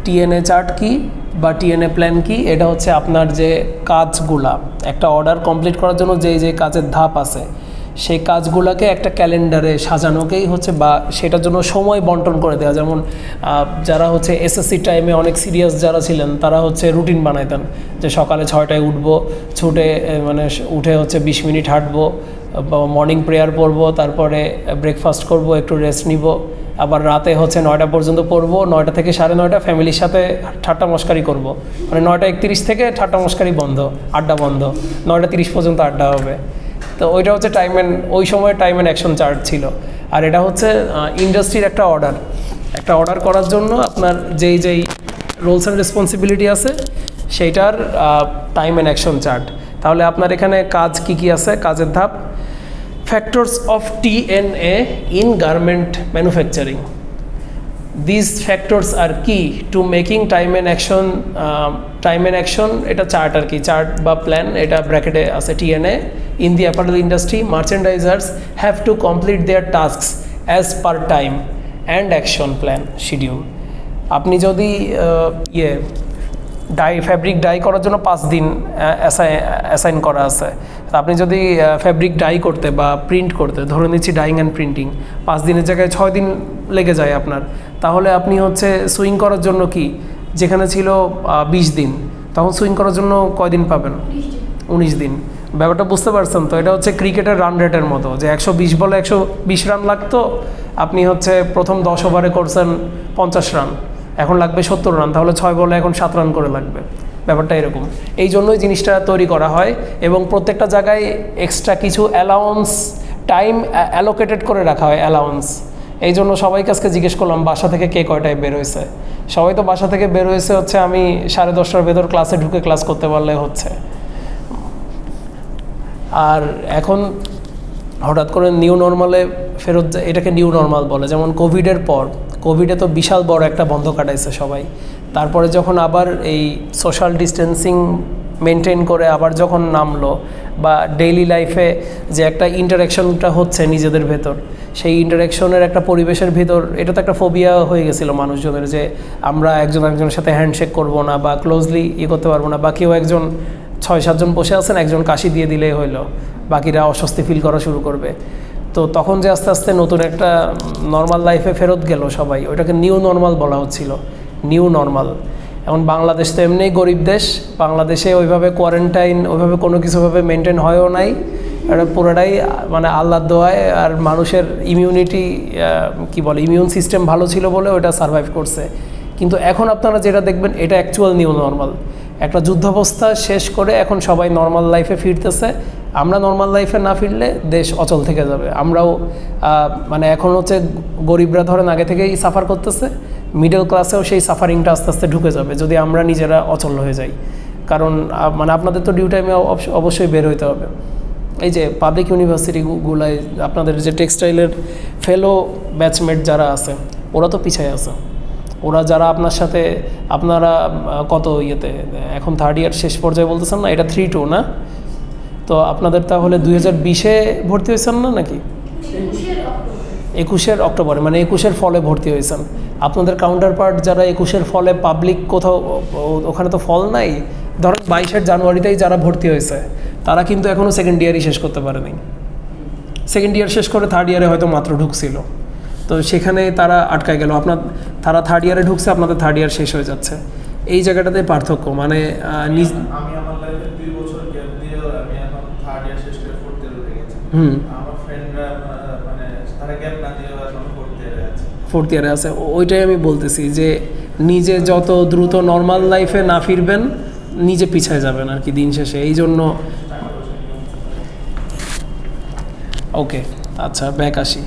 A: TNA chart কি বা টিএনএ প্ল্যান কি? এটা হচ্ছে আপনার যে কাজগুলা, একটা অর্ডার কমপ্লিট করার জন্য যে কাজের ধাপ আছে, সেই কাজগুলোকে একটা ক্যালেন্ডারে সাজানোকেই হচ্ছে, বা সেটার জন্য সময় বন্টন করে দেওয়া। যেমন যারা হচ্ছে এসএসসি টাইমে অনেক সিরিয়াস যারা ছিলেন, তারা হচ্ছে রুটিন বানাইতেন যে সকালে 6টায় উঠবো, উঠে হচ্ছে 20 মিনিট হাঁটবো, মর্নিং প্রেয়ার পড়বো, তারপরে ব্রেকফাস্ট করব, একটু রেস্ট নিব, আবার রাতে হচ্ছে 9টা পর্যন্ত পড়বো, 9টা থেকে 9:30 ফ্যামিলির সাথে ঠাট্টা মস্কারি করব। মানে 9:31 থেকে ঠাট্টা মস্কারি বন্ধ, আড্ডা বন্ধ, 9:30 পর্যন্ত আড্ডা হবে। তো ওইটা হচ্ছে ওই সময় টাইম অ্যান্ড অ্যাকশন চার্ট ছিল। আর এটা হচ্ছে ইন্ডাস্ট্রির একটা অর্ডার করার জন্য আপনার যেই রোলস অ্যান্ড রেসপন্সিবিলিটি আছে সেইটার টাইম অ্যান্ড অ্যাকশন চার্ট। তাহলে আপনার এখানে কাজ কি আছে, কাজের ধাপ। Factors of TNA in garment manufacturing. These factors are key to making time and action এটা চার্ট আর কি, চার্ট বা প্ল্যান, এটা ব্র্যাকেটে আছে TNA. In the apparel industry, merchandisers have to complete their tasks as per time and action plan schedule. আপনি যদি fabric die করার জন্য 5 দিন অ্যাসাইন করা আছে, আপনি যদি ফ্যাব্রিক ডাই করতে বা প্রিন্ট করতে, ধরে নিচ্ছি ডাইং অ্যান্ড প্রিন্টিং, 5 দিনের জায়গায় 6 দিন লেগে যায় আপনার, তাহলে আপনি হচ্ছে সুইং করার জন্য কি, যেখানে ছিল 20 দিন, তখন সুইং করার জন্য কয়দিন পাবেন? 19 দিন। ব্যাপারটা বুঝতে পারছেন তো? এটা হচ্ছে ক্রিকেটের রান রেটের মতো, যে 120 বলে 120 রান লাগতো, আপনি হচ্ছে প্রথম 10 ওভারে করছেন 50 রান, এখন লাগবে 70 রান, তাহলে 6 বলে এখন 7 রান করে লাগবে। ব্যাপারটা এরকম। এই জন্যই জিনিসটা তৈরি করা হয়, এবং প্রত্যেকটা জায়গায় এক্সট্রা কিছু অ্যালাউন্স, টাইম অ্যালোকেটেড করে রাখা হয়, অ্যালাউন্স। এই জন্য সবাইকে আজকে জিজ্ঞেস করলাম বাসা থেকে কে কয়টায় বের হয়েছে। সবাই তো বাসা থেকে বের হয়েছে হচ্ছে আমি 10:30টার ভেতর ক্লাসে ঢুকে ক্লাস করতে পারলে হচ্ছে। আর এখন হঠাৎ করে নিউ নর্মালে ফেরত যায়, এটাকে নিউ নর্মাল বলে। যেমন কোভিডের পর, কোভিডে তো বিশাল বড় একটা বন্ধ কাটাইছে সবাই। তারপরে যখন আবার এই সোশ্যাল ডিস্টেন্সিং মেনটেন করে আবার যখন নামলো, বা ডেইলি লাইফে যে একটা ইন্টারাকশনটা হচ্ছে নিজেদের ভেতর, সেই ইন্টারাকশনের একটা পরিবেশের ভিতর, এটা তো একটা ফোবিয়া হয়ে গেছিলো মানুষজনের, যে আমরা একজন একজনের সাথে হ্যান্ডশেক করবো না বা ক্লোজলি করতে পারবো না, বা কেউ একজন 6-7 জন বসে আছেন, একজন কাশি দিয়ে দিলেই হইলো, বাকিরা অস্বস্তি ফিল করা শুরু করবে। তো তখন যে আস্তে আস্তে নতুন একটা নর্মাল লাইফে ফেরত গেল সবাই, ওইটাকে নিউ নর্মাল বলা হচ্ছিল, নিউ নর্মাল। এখন বাংলাদেশ তো এমনিই গরিব দেশ, বাংলাদেশে ওইভাবে কোয়ারেন্টাইন ওইভাবে কোনো কিছুভাবে মেনটেন হয়ও নাই, এটা পুরোটাই মানে আল্লাহর দোয়ায় আর মানুষের ইমিউনিটি কি বলে ইমিউন সিস্টেম ভালো ছিল বলে ওটা সারভাইভ করছে। কিন্তু এখন আপনারা যেটা দেখবেন এটা অ্যাকচুয়াল নিউ নর্মাল। একটা যুদ্ধাবস্থা শেষ করে এখন সবাই নর্মাল লাইফে ফিরতেছে। আমরা নর্মাল লাইফে না ফিরলে দেশ অচল থেকে যাবে। আমরাও মানে এখন হচ্ছে গরিবরা ধরেন আগে থেকেই সাফার করতেছে, মিডল ক্লাসেও সেই সাফারিংটা আস্তে আস্তে ঢুকে যাবে যদি আমরা নিজেরা অচল হয়ে যাই। কারণ মানে আপনাদের তো ডিউ টাইমে অবশ্যই বের হইতে হবে। এই যে পাবলিক ইউনিভার্সিটিগুলায় আপনাদের যে টেক্সটাইলের ফেলো ব্যাচমেট যারা আছে ওরা তো পিছায় আছে। ওরা যারা আপনার সাথে আপনারা কত ইয়েতে এখন 3rd ইয়ার শেষ পর্যায়ে বলতেছেন না, এটা 3-2 না? তো আপনাদের তাহলে 2020-এ ভর্তি হয়েছেন না নাকি? 21-এর অক্টোবরে, মানে 21-এর ফলে ভর্তি হয়েছেন। আপনাদের কাউন্টার পার্ট যারা 21-এর ফলে পাবলিক কোথাও, ওখানে তো ফল নাই, ধরেন 22-এর জানুয়ারিতেই যারা ভর্তি হয়েছে তারা কিন্তু এখনও 2nd ইয়ারই শেষ করতে পারেনি। 2nd ইয়ার শেষ করে 3rd ইয়ারে হয়তো মাত্র ঢুকছিল, তো সেখানে তারা আটকায় গেল। তারা 3rd ইয়ারে ঢুকছে, আপনাদের 3rd ইয়ার শেষ হয়ে যাচ্ছে। এই জায়গাটাতে পার্থক্য। মানে
B: আমি আমার লাইফে 2 বছর গ্যাপ দিয়ে আমি এখন 3rd ইয়ার শেষ করে 4th ইয়ারে উঠে গেছি। আমার ফ্রেন্ডরা মানে তারা গ্যাপ না দিয়ে এখন 4th ইয়ারে আছে।
A: 4th ইয়ারে আছে। ওইটাই আমি বলতেছি যে নিজে যত দ্রুত নর্মাল লাইফে না ফিরবেন নিজে পিছায় যাবেন আর কি দিন শেষে। এই জন্য ওকে, আচ্ছা ব্যাক আসি।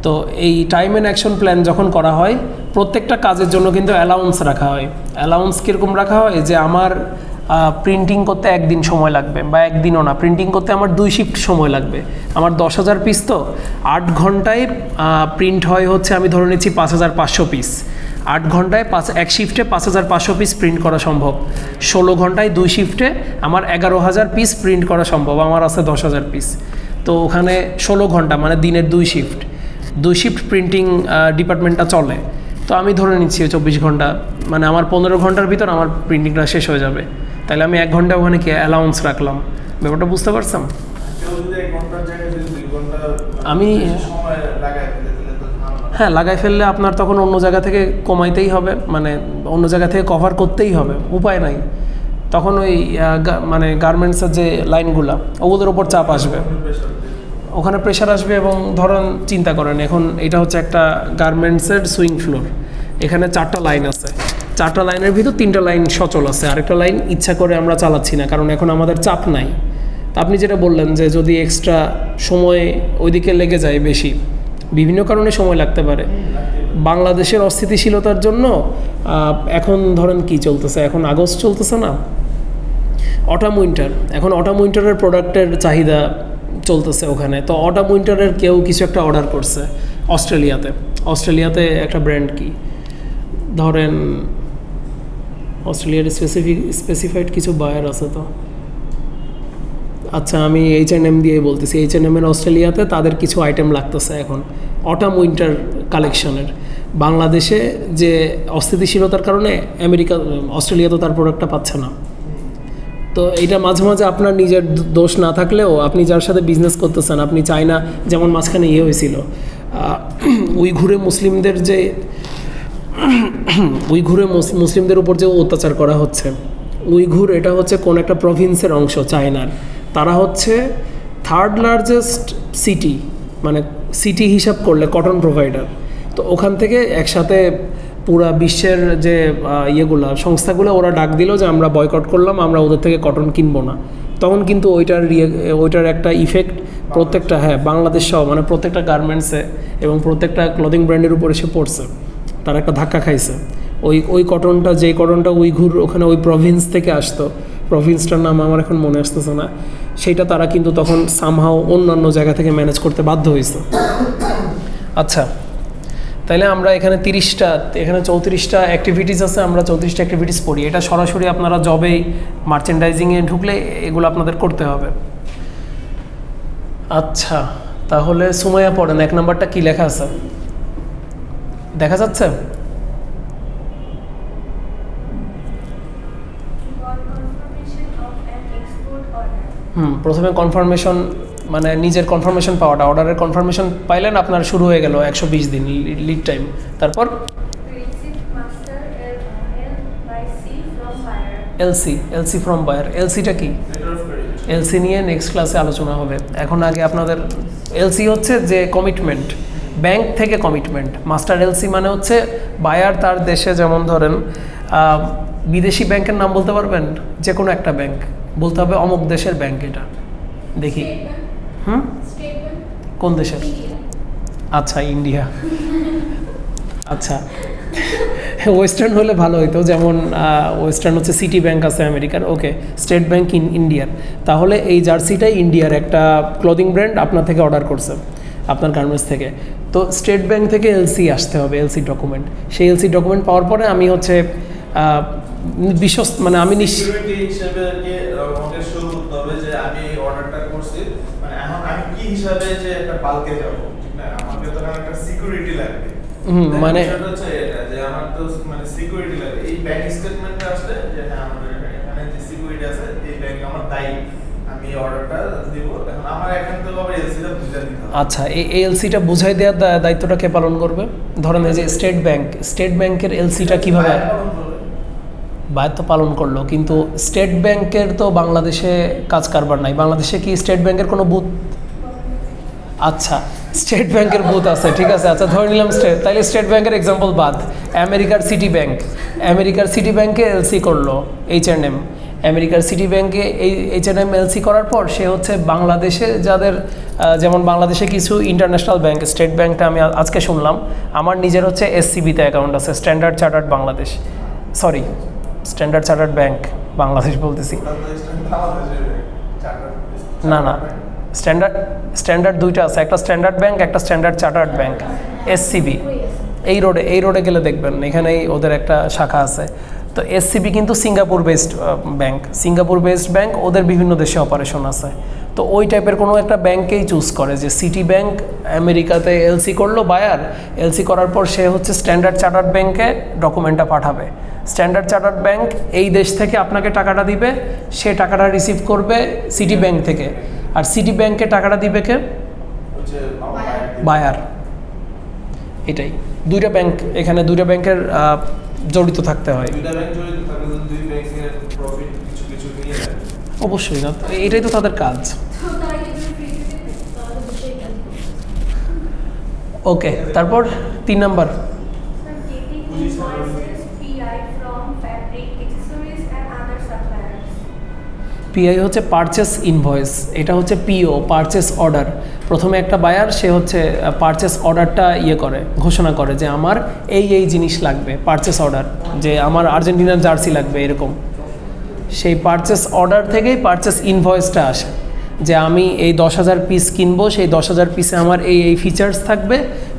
A: তো এই টাইম অ্যান্ড অ্যাকশন প্ল্যান যখন করা হয়, প্রত্যেকটা কাজের জন্য কিন্তু অ্যালাউন্স রাখা হয়। অ্যালাউন্স কীরকম রাখা হয়, যে আমার প্রিন্টিং করতে 1 দিন সময় লাগবে, বা 1 দিনও না, প্রিন্টিং করতে আমার 2 শিফট সময় লাগবে। আমার 10,000 পিস, তো 8 ঘন্টায় প্রিন্ট হয় হচ্ছে, আমি ধরে নিচ্ছি 5,500 পিস। 8 ঘন্টায় 1 শিফটে 5,500 পিস প্রিন্ট করা সম্ভব। 16 ঘন্টায় 2 শিফটে আমার 11,000 পিস প্রিন্ট করা সম্ভব। আমার আছে 10,000 পিস। তো ওখানে 16 ঘন্টা মানে দিনের 2 শিফট প্রিন্টিং ডিপার্টমেন্টটা চলে। তো আমি ধরে নিচ্ছি 24 ঘন্টা, মানে আমার 15 ঘন্টার ভিতর আমার প্রিন্টিংটা শেষ হয়ে যাবে। তাহলে আমি 1 ঘন্টা ওখানে কি অ্যালাউন্স রাখলাম। ব্যাপারটা বুঝতে পারছেন? আমি হ্যাঁ লাগাই ফেললে আপনার তখন অন্য জায়গা থেকে কমাইতেই হবে, মানে অন্য জায়গা থেকে কভার করতেই হবে, উপায় নাই। তখন ওই মানে গার্মেন্টসের যে লাইনগুলো ওগুলোর ওপর চাপ আসবে, ওখানে প্রেশার আসবে। এবং ধরেন চিন্তা করেন এখন এটা হচ্ছে একটা গার্মেন্টসের সুইং ফ্লোর, এখানে 4টা লাইন আছে, 4টা লাইনের ভিতর 3টা লাইন সচল আছে, আরেকটা লাইন ইচ্ছা করে আমরা চালাচ্ছি না, কারণ এখন আমাদের চাপ নাই। তা আপনি যেটা বললেন যে যদি এক্সট্রা সময় ওইদিকে লেগে যায়, বেশি বিভিন্ন কারণে সময় লাগতে পারে। বাংলাদেশের অস্থিতিশীলতার জন্য এখন ধরেন কি চলতেছে, এখন আগস্ট চলতেছে না, অটাম উইন্টার, এখন অটাম উইন্টারের প্রোডাক্টের চাহিদা চলতেছে ওখানে। তো অটাম উইন্টারের কেউ কিছু একটা অর্ডার করছে অস্ট্রেলিয়াতে একটা ব্র্যান্ড কি ধরেন অস্ট্রেলিয়ার স্পেসিফাইড কিছু বায়ার আছে। তো আচ্ছা আমি H&M দিয়ে বলতেছি, H&M-এর অস্ট্রেলিয়াতে তাদের কিছু আইটেম লাগতেছে এখন অটাম উইন্টার কালেকশনের। বাংলাদেশে যে অস্থিতিশীলতার কারণে অস্ট্রেলিয়া তো তার প্রোডাক্টটা পাচ্ছে না। তো এইটা মাঝে মাঝে আপনার নিজের দোষ না থাকলেও আপনি যার সাথে বিজনেস করতেছেন, আপনি চায়না যেমন মাঝখানে হয়েছিল মুসলিমদের উপর যে অত্যাচার করা হচ্ছে, উইঘুর এটা হচ্ছে কোন একটা প্রভিন্সের অংশ চায়নার। তারা হচ্ছে 3rd লার্জেস্ট সিটি, মানে সিটি হিসাব করলে কটন প্রোভাইডার। তো ওখান থেকে একসাথে পুরা বিশ্বের যে সংস্থাগুলো ওরা ডাক দিল যে আমরা বয়কট করলাম, আমরা ওদের থেকে কটন কিনবো না। তখন কিন্তু ওইটার একটা ইফেক্ট প্রত্যেকটা বাংলাদেশ সহ মানে প্রত্যেকটা গার্মেন্টসে এবং প্রত্যেকটা ক্লদিং ব্র্যান্ডের উপর এসে পড়ছে। তারা একটা ধাক্কা খাইছে। ওই কটনটা, যেই কটনটা উইঘুর ওখানে ওই প্রভিন্স থেকে আসতো, প্রভিন্সটার নাম আমার এখন মনে আসতেছে না, সেইটা তারা কিন্তু তখন সামহাও অন্যান্য জায়গা থেকে ম্যানেজ করতে বাধ্য হয়েছে। আচ্ছা, তাইলে আমরা এখানে 30টা, এখানে 34টা অ্যাক্টিভিটিস আছে, আমরা 34টা অ্যাক্টিভিটিস পড়ি। এটা সরাসরি আপনারা জবেই মার্চেন্ডাইজিংয়ে ঢুকলে এগুলো আপনাদের করতে হবে। আচ্ছা, তাহলে সুমাইয়া পড়েন, 1 নাম্বারটা কি লেখা আছে দেখা যাচ্ছে? প্রথমে কনফার্মেশন, মানে নিজের কনফার্মেশন পাওয়াটা, অর্ডারের কনফার্মেশন পাইলেন, আপনার শুরু হয়ে গেল 120 দিন লিড টাইম। তারপর এলসি ফ্রম বায়ার। এলসিটা কি? এলসি নিয়ে নেক্সট ক্লাসে আলোচনা হবে। এখন আগে আপনাদের এলসি হচ্ছে যে কমিটমেন্ট, ব্যাংক থেকে কমিটমেন্ট। মাস্টার এলসি মানে হচ্ছে বায়ার তার দেশে, যেমন ধরেন বিদেশি ব্যাংকের নাম বলতে পারবেন? যে কোনো একটা ব্যাংক বলতে হবে অমুক দেশের ব্যাংক। এটা দেখি, কোন দেশের? আচ্ছা, ইন্ডিয়া। আচ্ছা, ওয়েস্টার্ন হলে ভালো হইতো, যেমন ওয়েস্টার্ন হচ্ছে সিটি ব্যাংক আছে আমেরিকার, ওকে, স্টেট ব্যাংক ইন্ডিয়ার। তাহলে এই জার্সিটাই ইন্ডিয়ার একটা ক্লোদিং ব্র্যান্ড আপনার থেকে অর্ডার করছে, আপনার গার্মেন্টস থেকে। তো স্টেট ব্যাংক থেকে এলসি আসতে হবে, এলসি ডকুমেন্ট। সেই এলসি ডকুমেন্ট পাওয়ার পরে আমি হচ্ছে বিশ্বস্ত, মানে আমি
B: সিকিউরিটি হিসেবে আমাকে শো করতে হবে যে আমি এই অর্ডারটা করছি, মানে এখন আমি কি হিসাবে যে একটা পালকে যাব, ঠিক না? আমাকে তো একটা সিকিউরিটি লাগবে। মানে সেটা হচ্ছে এটা যে আমার তো মানে সিকিউরিটি লাগবে। এই ব্যাংক স্টেটমেন্টে আসলে যে হ্যাঁ আমাদের এখানে যে সিকিউরিটি আছে, এই ব্যাংক আমার দায়ী, আমি অর্ডারটা দিব। এখন আমার এখান থেকে আবার এলসিটা বুঝাই দিতে হবে।
A: আচ্ছা, এই এলসিটা বুঝাই দেওয়ার দায়িত্বটা কে পালন করবে? ধরেন এই যে স্টেট ব্যাংকের এলসিটা কিভাবে? বায়ার তো পালন করলো, কিন্তু স্টেট ব্যাংকের তো বাংলাদেশে কাজ কারবার নাই। বাংলাদেশে কি স্টেট ব্যাংকের কোনো বুথ? আচ্ছা, স্টেট ব্যাংকের বুথ আছে, ঠিক আছে। আচ্ছা, ধরে নিলাম তাইলে স্টেট ব্যাংকের এক্সাম্পল বাদ। আমেরিকার সিটি ব্যাংকে এলসি করলো H&M। আমেরিকার সিটি ব্যাংকে এই H&M এলসি করার পর সে হচ্ছে বাংলাদেশে যাদের, যেমন বাংলাদেশে কিছু ইন্টারন্যাশনাল ব্যাংক, স্টেট ব্যাংকটা আমি আজকে শুনলাম, আমার নিজের হচ্ছে SCB-তে অ্যাকাউন্ট আছে, standard chartered Bangladesh, sorry standard chartered bank Bangladesh বলতেছি, না স্ট্যান্ডার্ড দুইটা আছে, একটা স্ট্যান্ডার্ড ব্যাংক, একটা স্ট্যান্ডার্ড চার্টার্ড ব্যাংক, SCB। এই রোডে গেলে দেখবেন এখানেই ওদের একটা শাখা আছে। তো SCB কিন্তু সিঙ্গাপুর বেসড ব্যাংক, ওদের বিভিন্ন দেশে অপারেশন আছে। তো ওই টাইপের কোনো একটা ব্যাংকেই চুজ করে যে সিটি ব্যাংক আমেরিকাতে এলসি করলো বায়ার, এলসি করার পর সে হচ্ছে স্ট্যান্ডার্ড চার্টার্ড ব্যাংকে ডকুমেন্টটা পাঠাবে। স্ট্যান্ডার্ড চার্টার্ড ব্যাংক এই দেশ থেকে আপনাকে টাকাটা দিবে, সে টাকাটা রিসিভ করবে সিটি ব্যাংক থেকে। আর সিটি ব্যাংকে টাকাটা দিবে কে? বায়ার। এটাই, দুইটা ব্যাংক, এখানে দুইটা ব্যাংকের জড়িত থাকতে হয়। অবশ্যই না, এটাই তো তাদের কাজ। ওকে, তারপর 3 নাম্বার, পিআই হচ্ছে পারচেস ইনভয়েস, এটা হচ্ছে পিও, পারচেস অর্ডার। প্রথমে একটা বায়ার সে হচ্ছে পারচেস অর্ডারটা ঘোষণা করে যে আমার এই জিনিস লাগবে, পারচেস অর্ডার, যে আমার আর্জেন্টিনার জার্সি লাগবে এরকম। সেই পারচেস অর্ডার থেকেই পারচেস ইনভয়েসটা আসে, যে আমি এই 10,000 পিস কিনবো, সেই 10,000 পিসে আমার এই ফিচার্স থাকবে,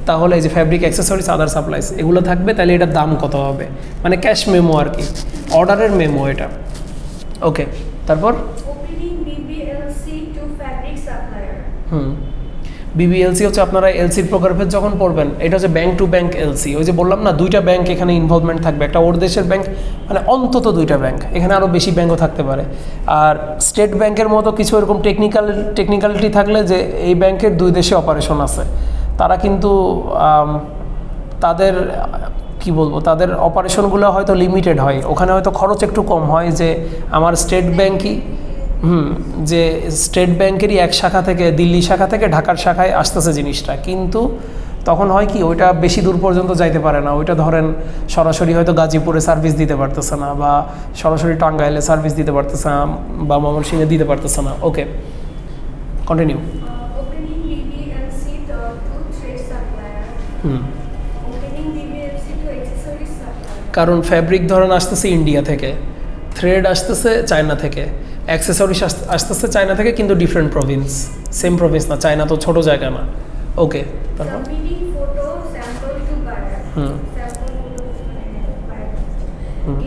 A: তাহলে এই যে ফ্যাব্রিক অ্যাক্সেসরিজ আদার সাপ্লাইস এগুলো থাকবে, তাহলে এটার দাম কত হবে, মানে ক্যাশ মেমো আর কি, অর্ডারের মেমো এটা। ওকে, তারপর বিবিএলসি হচ্ছে আপনারা এলসির প্রকারভেদ যখন পড়বেন, এটা হচ্ছে ব্যাংক টু ব্যাংক এলসি। ওই যে বললাম না, দুইটা ব্যাংক এখানে ইনভলভমেন্ট থাকবে, একটা ওর দেশের ব্যাংক, মানে অন্তত দুইটা ব্যাংক, এখানে আরও বেশি ব্যাংকও থাকতে পারে। আর স্টেট ব্যাংকের মতো কিছু এরকম টেকনিক্যালিটি থাকলে যে এই ব্যাংকের 2 দেশে অপারেশন আছে, তারা কিন্তু তাদের কি বলবো, তাদের অপারেশনগুলো হয়তো লিমিটেড হয়, ওখানে হয়তো খরচ একটু কম হয়, যে আমার স্টেট ব্যাংকই যে স্টেট ব্যাংকেরই এক শাখা থেকে, দিল্লি শাখা থেকে ঢাকার শাখায় আসতেছে জিনিসটা, কিন্তু তখন হয় কি ওইটা বেশি দূর পর্যন্ত যাইতে পারে না। ওইটা ধরেন সরাসরি হয়তো গাজীপুরে সার্ভিস দিতে পারতেছে না, বা সরাসরি টাঙ্গাইলে সার্ভিস দিতে পারতেছে না, বা ময়মনসিংহে দিতে পারতেছে না। ওকে, কন্টিনিউ। কারণ ফ্যাব্রিক ধরেন আসতেছে ইন্ডিয়া থেকে, থ্রেড আসতেছে চায়না থেকে, অ্যাক্সেসরিজ আসতেছে চায়না থেকে, কিন্তু ডিফারেন্ট প্রভিন্স, সেম প্রভিন্স না, চায়না তো ছোট জায়গা না। ওকে, তারপর
C: Submitting photo sample to buyer.
A: Hmm
C: Sample photo buyer.
A: Hmm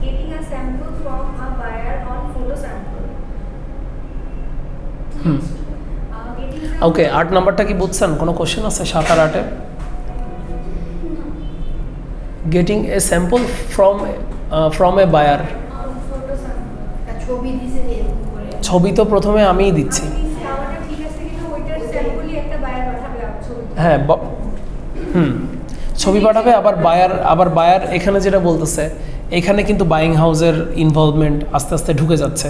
C: Getting a sample from a buyer on photo sample.
A: Hmm
C: Getting
A: ওকে, 8 নাম্বারটা কি বুঝছেন? কোনো কোশ্চেন আছে 7 আর 8-এ? Getting a sample from a buyer.
C: photo sample.
D: ছবি দিছে এরকম করে
A: ছবি তো প্রথমে আমিই দিচ্ছি।
C: খাওয়াটা ঠিক আছে কিন্তু ওইটার স্যাম্পলই একটা বায়ার পাঠাবে ছবি।
A: হ্যাঁ ছবি পাঠাবে, আবার বায়ার এখানে যেটা বলতেছে, এখানে কিন্তু বাইং হাউসের ইনভলভমেন্ট আস্তে আস্তে ঢুকে যাচ্ছে।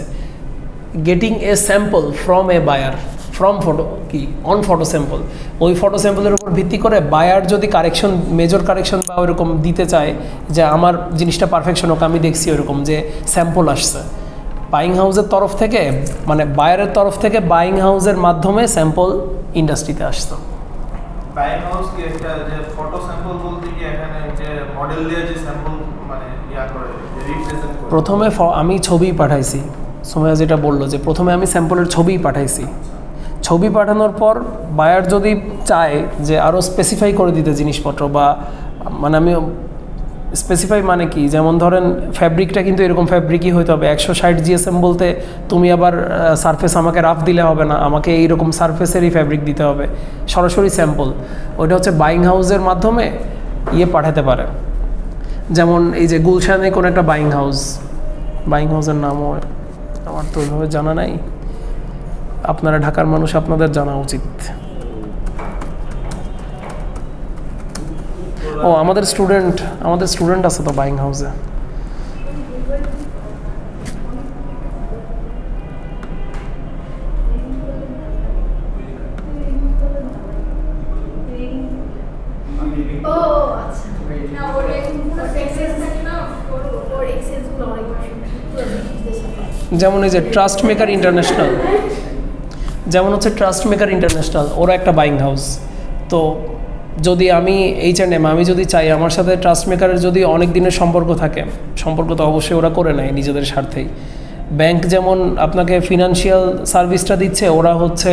A: Getting a sample from a buyer, from photo কি অন ফটো স্যাম্পল, ওই ফটো স্যাম্পলের উপর ভিত্তি করে বায়ার যদি কারেকশন, মেজর কারেকশন বা ওইরকম দিতে চায় যে আমার জিনিসটা পারফেকশন হোক, আমি দেখছি ওইরকম যে স্যাম্পল আসছে বাইং হাউসের তরফ থেকে, মানে বায়ারের তরফ থেকে বাইং হাউসের মাধ্যমে স্যাম্পল ইন্ডাস্ট্রিতে আসতো।
B: বাইং হাউস কি একটা যে ফটো স্যাম্পল বলতে কি এখানে যে মডেল দিয়ে যে স্যাম্পল মানে ইয়া করে রিপ্রেজেন্ট করে?
A: প্রথমে আমি ছবি পাঠাইছি, সোমায়া যেটা বললো যে প্রথমে আমি স্যাম্পলের ছবিই পাঠাইছি। ছবি পাঠানোর পর বায়ার যদি চায় যে আরও স্পেসিফাই করে দিতে জিনিসপত্র, বা মানে আমি স্পেসিফাই মানে কি, যেমন ধরেন ফ্যাব্রিকটা কিন্তু এরকম ফ্যাব্রিকই হইতে হবে, 160 GSM বলতে তুমি আবার সারফেস আমাকে রাফ দিলে হবে না, আমাকে এইরকম সারফেসেরই ফ্যাব্রিক দিতে হবে, সরাসরি স্যাম্পল। ওইটা হচ্ছে বাইং হাউসের মাধ্যমে পাঠাতে পারে। যেমন এই যে গুলশানে কোনো একটা বাইং হাউসের নামও আমার তো ওইভাবে জানা নাই, আপনারা ঢাকার মানুষ, আপনাদের জানা উচিত। ও আমাদের স্টুডেন্ট আছে তো বাইং হাউসে।
D: ও আচ্ছা
C: না ওর এখন পুরো সেক্সেস থাকে না
D: ওর এক্সেস গুলো অনেক পুরো ব্রিটিশদের সাথে
A: যেমন এই যে ট্রাস্ট মেকার ইন্টারন্যাশনাল, ওরা একটা বাইং হাউস। তো যদি আমি H&M, আমি যদি চাই আমার সাথে ট্রাস্ট মেকারের যদি অনেক দিনের সম্পর্ক থাকে, সম্পর্ক তো অবশ্যই ওরা করে নেয় নিজেদের স্বার্থেই। ব্যাংক যেমন আপনাকে ফিনান্সিয়াল সার্ভিসটা দিচ্ছে, ওরা হচ্ছে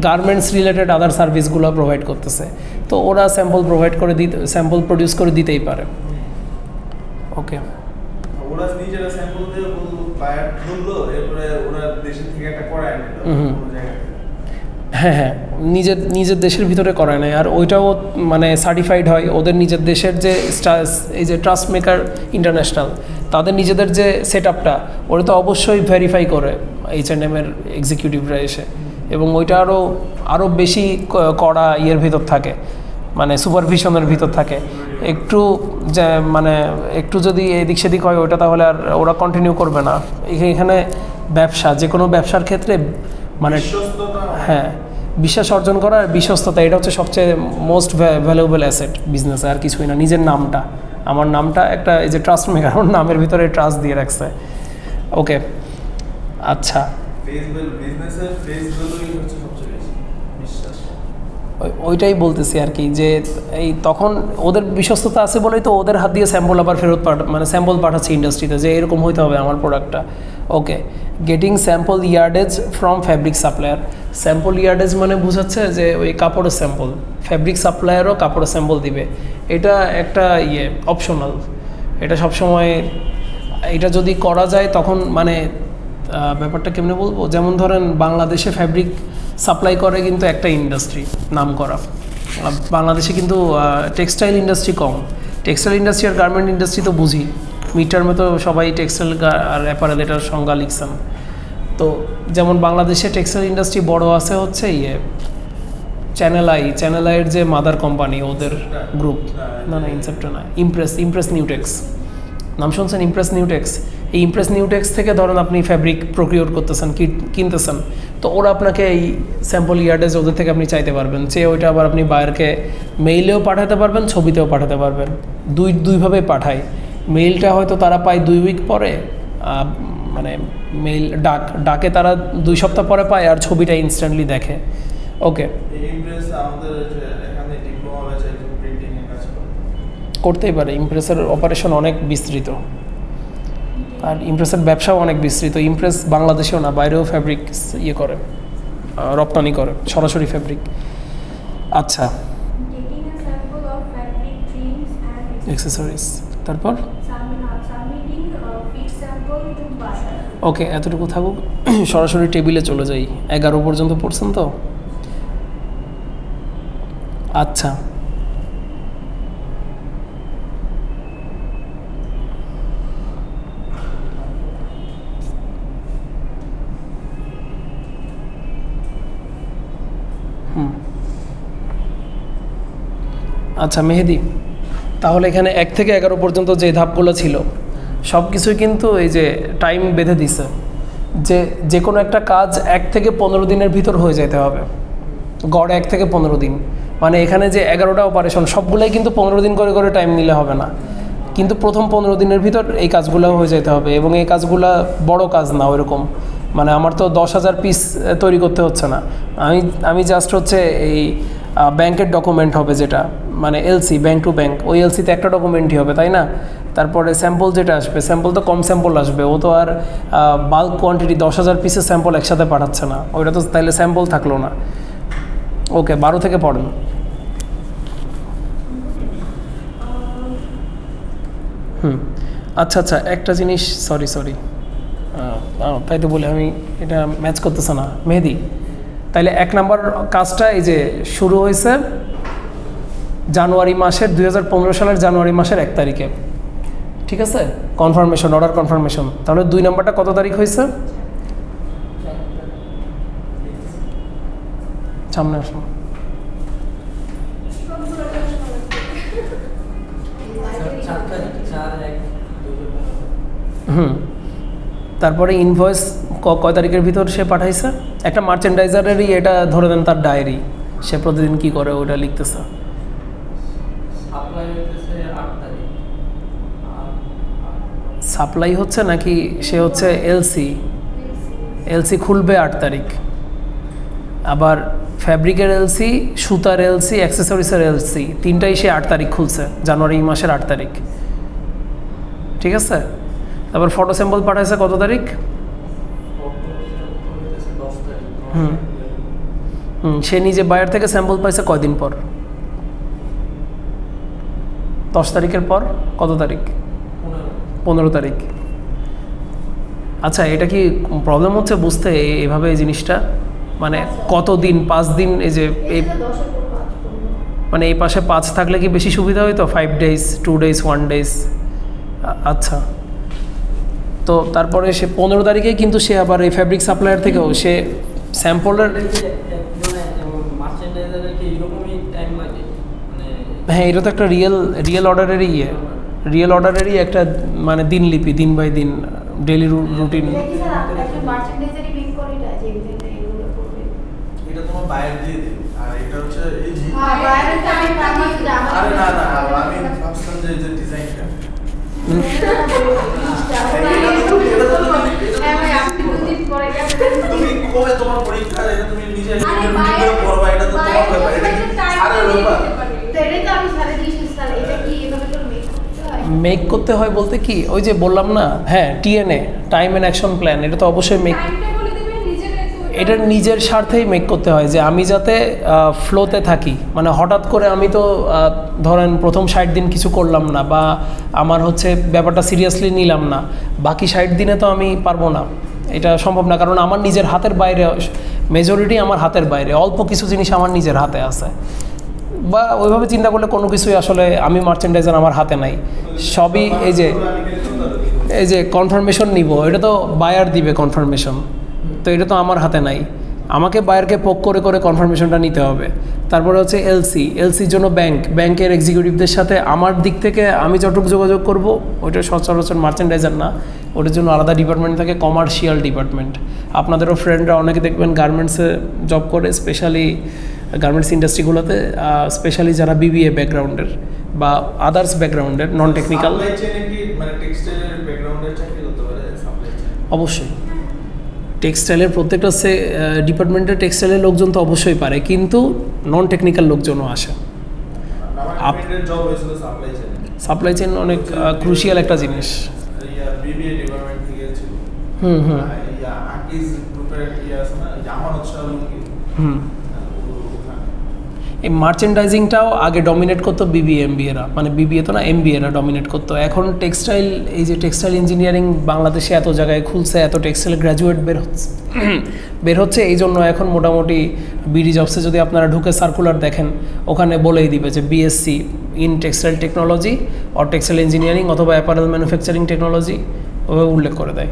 A: গার্মেন্টস রিলেটেড আদার সার্ভিসগুলো প্রোভাইড করতেছে, তো ওরা স্যাম্পল প্রডিউস করে দিতেই পারে। ওকে,
B: ওরা নিজেরা স্যাম্পল দিয়ে বললো, বায়ার বললো, এরপরে ওরা দেশের থেকে একটা করায় নিল কোনো জায়গায়।
A: হ্যাঁ, নিজের দেশের ভিতরে করায় নেয়, আর ওইটাও মানে সার্টিফাইড হয় ওদের নিজের দেশের যে এই যে ট্রাস্ট মেকার ইন্টারন্যাশনাল, তাদের নিজেদের যে সেট আপটা, ওরা তো অবশ্যই ভেরিফাই করে H&M এর এক্সিকিউটিভরা এসে, এবং ওইটা আরও বেশি কড়া ভিতর থাকে, মানে সুপারভিশনের ভিতর থাকে। একটু যদি এদিক সেদিক হয় ওইটা, তাহলে আর ওরা কন্টিনিউ করবে না। এখানে ব্যবসা, যে কোনো ব্যবসার ক্ষেত্রে মানে হ্যাঁ, বিশ্বাস অর্জন করা আর বিশ্বস্ততা, এটা হচ্ছে সবচেয়ে মোস্ট ভ্যালুয়েবল অ্যাসেট বিজনেসে, আর কিছুই না। নিজের নামটা, আমার নামটা একটা এই যে ট্রাস্ট মেকার, ওর নামের ভিতরে ট্রাস্ট দিয়ে রাখছে। ওকে, আচ্ছা,
B: বিজনেসের ফেসগুলোই হচ্ছে সবচেয়ে বেশি বিশ্বাস।
A: ওইটাই বলতেছি আর কি, যে এই তখন ওদের বিশ্বস্ততা আছে বলেই তো ওদের হাত দিয়ে স্যাম্পল আবার স্যাম্পল পাঠাচ্ছে ইন্ডাস্ট্রিতে, যে এরকম হইতে হবে আমার প্রোডাক্টটা। Okay, getting sample yardage from fabric supplier. Sample yardage মানে বোঝাচ্ছে যে ওই কাপড়ের স্যাম্পল, ফ্যাব্রিক সাপ্লায়ারও কাপড়ের স্যাম্পল দিবে। এটা একটা অপশনাল, এটা সবসময়, এটা যদি করা যায় তখন মানে ব্যাপারটা কেমনে বলবো, যেমন ধরেন বাংলাদেশে ফ্যাব্রিক সাপ্লাই করে কিন্তু একটা ইন্ডাস্ট্রি নাম করা, বাংলাদেশে কিন্তু টেক্সটাইল ইন্ডাস্ট্রি কম। টেক্সটাইল ইন্ডাস্ট্রি আর গার্মেন্ট ইন্ডাস্ট্রি তো বুঝি, মিড টার্মে তো সবাই টেক্সটাইল আর অ্যাপারেল এটার সংজ্ঞা লিখছেন। তো যেমন বাংলাদেশে টেক্সটাইল ইন্ডাস্ট্রি বড় আছে হচ্ছে চ্যানেল আইয়ের যে মাদার কোম্পানি, ওদের গ্রুপ, না ইনসেপ্টা না, ইমপ্রেস নিউটেক্স, নাম শুনছেন? ইমপ্রেস নিউটেক্স। এই ইমপ্রেস নিউটেক্স থেকে ধরেন আপনি ফ্যাব্রিক প্রকিওর করতেছেন, কিনতেছেন, তো ওরা আপনাকে এই স্যাম্পল ইয়ার্ডেজ ওদের থেকে আপনি চাইতে পারবেন, চেয়ে ওইটা আবার আপনি বায়ারকে মেইলেও পাঠাতে পারবেন, ছবিতেও পাঠাতে পারবেন, দুইভাবে পাঠায়। মেইলটা হয়তো তারা পায় 2 উইক পরে, মানে মেইল ডাকে তারা 2 সপ্তাহ পরে পায়, আর ছবিটা ইনস্ট্যান্টলি দেখে। ওকে, করতেই পারে, ইমপ্রেসের অপারেশন অনেক বিস্তৃত। আর ইমপ্রেসের ব্যবসাও অনেক বিস্তৃত। ইমপ্রেস বাংলাদেশেও না, বাইরেও ফ্যাব্রিক ইয়ে করে, রপ্তানি করে সরাসরি ফ্যাব্রিক। আচ্ছা,
C: Taking a sample of fabric trims and
A: accessories, তারপর
C: submitting a fit sample to buyer.
A: ওকে, এতটুকু থাকুক। সরাসরি টেবিলে চলে যাই। 11 পর্যন্ত পড়ছেন তো? আচ্ছা, আচ্ছা মেহেদি, তাহলে এখানে 1 থেকে 11 পর্যন্ত যে ধাপগুলো ছিল সব কিছুই কিন্তু এই যে টাইম বেঁধে দিছে, যে কোনো একটা কাজ 1 থেকে 15 দিনের ভিতর হয়ে যেতে হবে, গড়ে 1 থেকে 15 দিন। মানে এখানে যে 11টা অপারেশন সবগুলোই কিন্তু 15 দিন করে করে টাইম নিলে হবে না, কিন্তু প্রথম 15 দিনের ভিতর এই কাজগুলো হয়ে যেতে হবে। এবং এই কাজগুলো বড় কাজ না ওইরকম, মানে আমার তো 10,000 পিস তৈরি করতে হচ্ছে না। আমি জাস্ট হচ্ছে এই ব্যাংকের ডকুমেন্ট হবে যেটা, মানে এলসি, ব্যাংক টু ব্যাংক, ওই এলসিতে একটা ডকুমেন্টই হবে, তাই না? তারপরে স্যাম্পল যেটা আসবে, স্যাম্পল তো কম স্যাম্পল আসবে, ও তো আর বাল্ক কোয়ান্টিটি 10,000 পিসের স্যাম্পল একসাথে পাঠাচ্ছে না, ওইটা তো তাইলে স্যাম্পল থাকলো না। ওকে, 12 থেকে পড়েন। আচ্ছা আচ্ছা, একটা জিনিস, সরি তাই তো বলে আমি এটা ম্যাচ করতেছে না মেহেদি। তাইলে 1 নম্বর কাজটা এই যে শুরু হয়েছে জানুয়ারি মাসের 2015 সালের জানুয়ারি মাসের 1 তারিখে, ঠিক আছে? Confirmation, order confirmation. তাহলে 2 নম্বরটা কত তারিখ হয়েছে? সামনে আসো। তারপরে ইনভয়েস কয় তারিখের ভিতর সে পাঠাইছে? একটা মার্চেন্ডাইজারেরই এটা ধরে দেন তার ডায়েরি, সে প্রতিদিন কি করে ওটা লিখতেছে। সাপ্লাই হচ্ছে নাকি সে হচ্ছে এলসি খুলবে 8 তারিখ, আবার ফ্যাব্রিকের এলসি, সুতার এলসি, অ্যাক্সেসরিজের এলসি, তিনটাই সে 8 তারিখ খুলছে, জানুয়ারি মাসের 8 তারিখ, ঠিক আছে? তারপর ফটো স্যাম্পল পাঠাইছে কত তারিখ? সে নিজে বায়ার থেকে স্যাম্পল পাইছে কয়দিন পর? 10 তারিখের পর কত তারিখ? 15 তারিখ। আচ্ছা, এটা কি প্রবলেম হচ্ছে বুঝতে এভাবে এই জিনিসটা? মানে কতদিন? 5 দিন। এই যে এই মানে এই পাশে 5 থাকলে কি বেশি সুবিধা হইতো? 5 ডেজ, 2 ডেজ, 1 ডেজ। আচ্ছা, তো তারপরে সে 15 তারিখেই কিন্তু সে আবার এই ফ্যাব্রিক সাপ্লায়ার থেকেও সে স্যাম্পলের, হ্যাঁ এটা তো একটা রিয়েল অর্ডারেরই একটা মানে দিনলিপি, দিন বাই দিন ডেইলি রুটিন।
B: এটা তোমার বায়ার দিয়ে দিই, আর এটা হচ্ছে এই যে আরে না আমি ভাবছিলাম যে ডিজাইনটা তুমি কবে তোমার পরীক্ষা, এটা তুমি নিজে করবা, এটা তো তোমার ব্যাপার, এটা কি আরে ব্যাপার?
A: মেক করতে হয় বলতে কি, ওই যে বললাম না, হ্যাঁ TNA, time and action plan, এটা তো অবশ্যই মেক, এটার নিজের স্বার্থেই মেক করতে হয় যে আমি যাতে ফ্লোতে থাকি। মানে হঠাৎ করে আমি তো ধরেন প্রথম 60 দিন কিছু করলাম না, বা আমার হচ্ছে ব্যাপারটা সিরিয়াসলি নিলাম না, বাকি 60 দিনে তো আমি পারবো না, এটা সম্ভব না। কারণ আমার নিজের হাতের বাইরে, মেজরিটি আমার হাতের বাইরে, অল্প কিছু জিনিস আমার নিজের হাতে আছে, বা ওইভাবে চিন্তা করলে কোনো কিছুই আসলে আমি মার্চেন্ডাইজার আমার হাতে নাই, সবই এই যে কনফার্মেশন নিব, এটা তো বায়ার দিবে কনফার্মেশন, তো এটা তো আমার হাতে নাই, আমাকে বায়ারকে পোক করে করে কনফার্মেশনটা নিতে হবে। তারপরে হচ্ছে এলসির জন্য ব্যাংকের এক্সিকিউটিভদের সাথে আমার দিক থেকে আমি যতটুকু যোগাযোগ করব, ওইটা সচরাচর মার্চেন্ডাইজার না, ওটার জন্য আলাদা ডিপার্টমেন্ট থাকে, কমার্শিয়াল ডিপার্টমেন্ট। আপনাদেরও ফ্রেন্ডরা অনেকে দেখবেন গার্মেন্টসে জব করে, স্পেশালি গার্মেন্টস ইন্ডাস্ট্রিগুলোতে, স্পেশালি যারা বিবিএ ব্যাকগ্রাউন্ডের বা আদার্স ব্যাকগ্রাউন্ডের, নন টেকনিক্যাল। অবশ্যই টেক্সটাইলের প্রত্যেকটা ডিপার্টমেন্টের টেক্সটাইলের লোকজন তো অবশ্যই পারে, কিন্তু নন টেকনিক্যাল লোকজনও আসে। সাপ্লাই চেইন অনেক ক্রুশিয়াল একটা জিনিস।
B: বিবিএ ডিপার্টমেন্ট থেকে ছিল।
A: হুম।
B: আকিজ গ্রুপের আছে না, জামানত শাহলুকি।
A: এই মার্চেন্ডাইজিংটাও আগে ডমিনেট করতো বিবিএ এমবিএরা, মানে বিবিএ তো না, এমবিএরা ডমিনেট করতো। এখন টেক্সটাইল, এই যে টেক্সটাইল ইঞ্জিনিয়ারিং বাংলাদেশে এত জায়গায় খুলছে, এত টেক্সটাইল গ্র্যাজুয়েট বের হচ্ছে এই জন্য এখন মোটামুটি বিডি জবসে যদি আপনারা ঢুকে সার্কুলার দেখেন, ওখানে বলেই দিবে যে BSc in textile technology or textile engineering অথবা অ্যাপারেল ম্যানুফ্যাকচারিং টেকনোলজি ওভাবে উল্লেখ করে দেয়।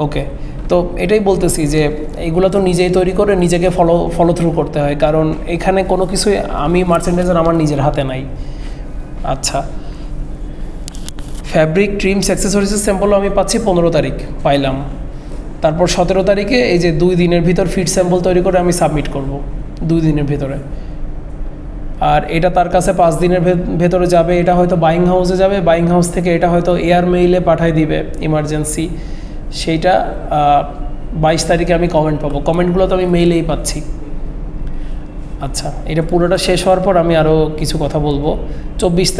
A: ওকে, তো এটাই বলতেছি যে এইগুলো তো নিজেই তৈরি করে নিজেকে ফলো থ্রু করতে হয়, কারণ এখানে কোনো কিছুই আমি মার্চেন্ডাইজার আমার নিজের হাতে নাই। আচ্ছা, ফ্যাব্রিক ট্রিমস অ্যাক্সেসরিজের স্যাম্পলও আমি পাচ্ছি 15 তারিখ পাইলাম। তারপর 17 তারিখে এই যে 2 দিনের ভিতর ফিট স্যাম্পল তৈরি করে আমি সাবমিট করব 2 দিনের ভিতরে। আর এটা তার কাছে 5 দিনের ভেতরে যাবে, এটা হয়তো বাইং হাউসে যাবে, বাইং হাউস থেকে এটা হয়তো এয়ার মেইলে পাঠাই দিবে ইমার্জেন্সি, সেইটা 22 তারিখে আমি কমেন্ট পাবো। কমেন্টগুলো তো আমি মেইলেই পাচ্ছি। আচ্ছা, এটা পুরোটা শেষ হওয়ার পর আমি আরও কিছু কথা বলবো। 24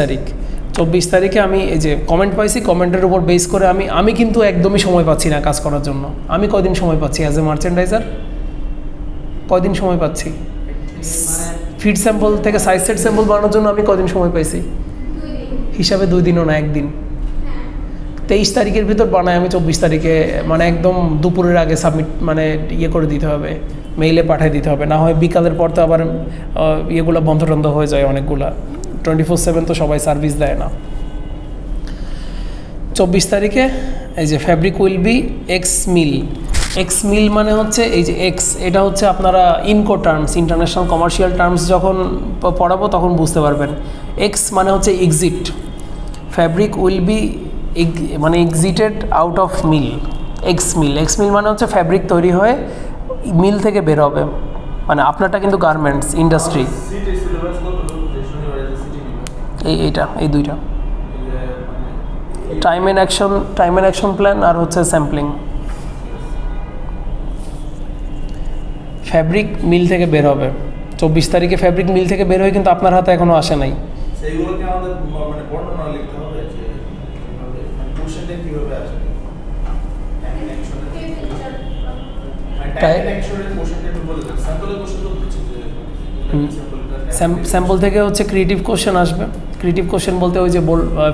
A: তারিখে আমি এই যে কমেন্ট পাইছি, কমেন্টের উপর বেস করে আমি কিন্তু একদমই সময় পাচ্ছি না কাজ করার জন্য। আমি কয়দিন সময় পাচ্ছি অ্যাজ এ মার্চেন্ডাইজার? কয়দিন সময় পাচ্ছি? ফিড স্যাম্পল থেকে সাইজ সেট স্যাম্পল বানানোর জন্য আমি কয়দিন সময় পাইছি? হিসাবে 2 দিনও না, 1 দিন। 23 তারিখের ভিতর বানায় আমি 24 তারিখে, মানে একদম দুপুরের আগে সাবমিট, মানে করে দিতে হবে, মেইলে পাঠিয়ে দিতে হবে, না হয় বিকালের পর তো আবার ইয়েগুলো বন্ধ হয়ে যায় অনেকগুলা। 24/7 তো সবাই সার্ভিস দেয় না। 24 তারিখে এই যে ফ্যাব্রিক উইল বি এক্স মিল মানে হচ্ছে এই যে এক্স, এটা হচ্ছে আপনারা ইনকো টার্মস, ইন্টারন্যাশনাল কমার্শিয়াল টার্মস যখন পড়াবো তখন বুঝতে পারবেন। এক্স মানে হচ্ছে এক্সিট, ফ্যাব্রিক উইল বি মানে exceeded out of mill. X মিল মানে হচ্ছে ফ্যাব্রিক তৈরি হয়ে মিল থেকে বের হবে, মানে আপনারটা কিন্তু গার্মেন্টস ইন্ডাস্ট্রি। এই দুইটা টাইম এন্ড অ্যাকশন প্ল্যান আর হচ্ছে স্যাম্পলিং। ফ্যাব্রিক মিল থেকে বের হবে 24 তারিখে, ফ্যাব্রিক মিল থেকে বের হয়ে কিন্তু আপনার হাতে এখনো আসে নাই।
B: সেইগুলো কি আমাদের মানে বর্ণনা লিখতে হবে যে মানে কোশ্চেনটা কিভাবে আসবে?
A: স্যাম্পল থেকে হচ্ছে ক্রিয়েটিভ কোশ্চেন আসবে। ক্রিয়েটিভ কোশ্চেন বলতে ওই যে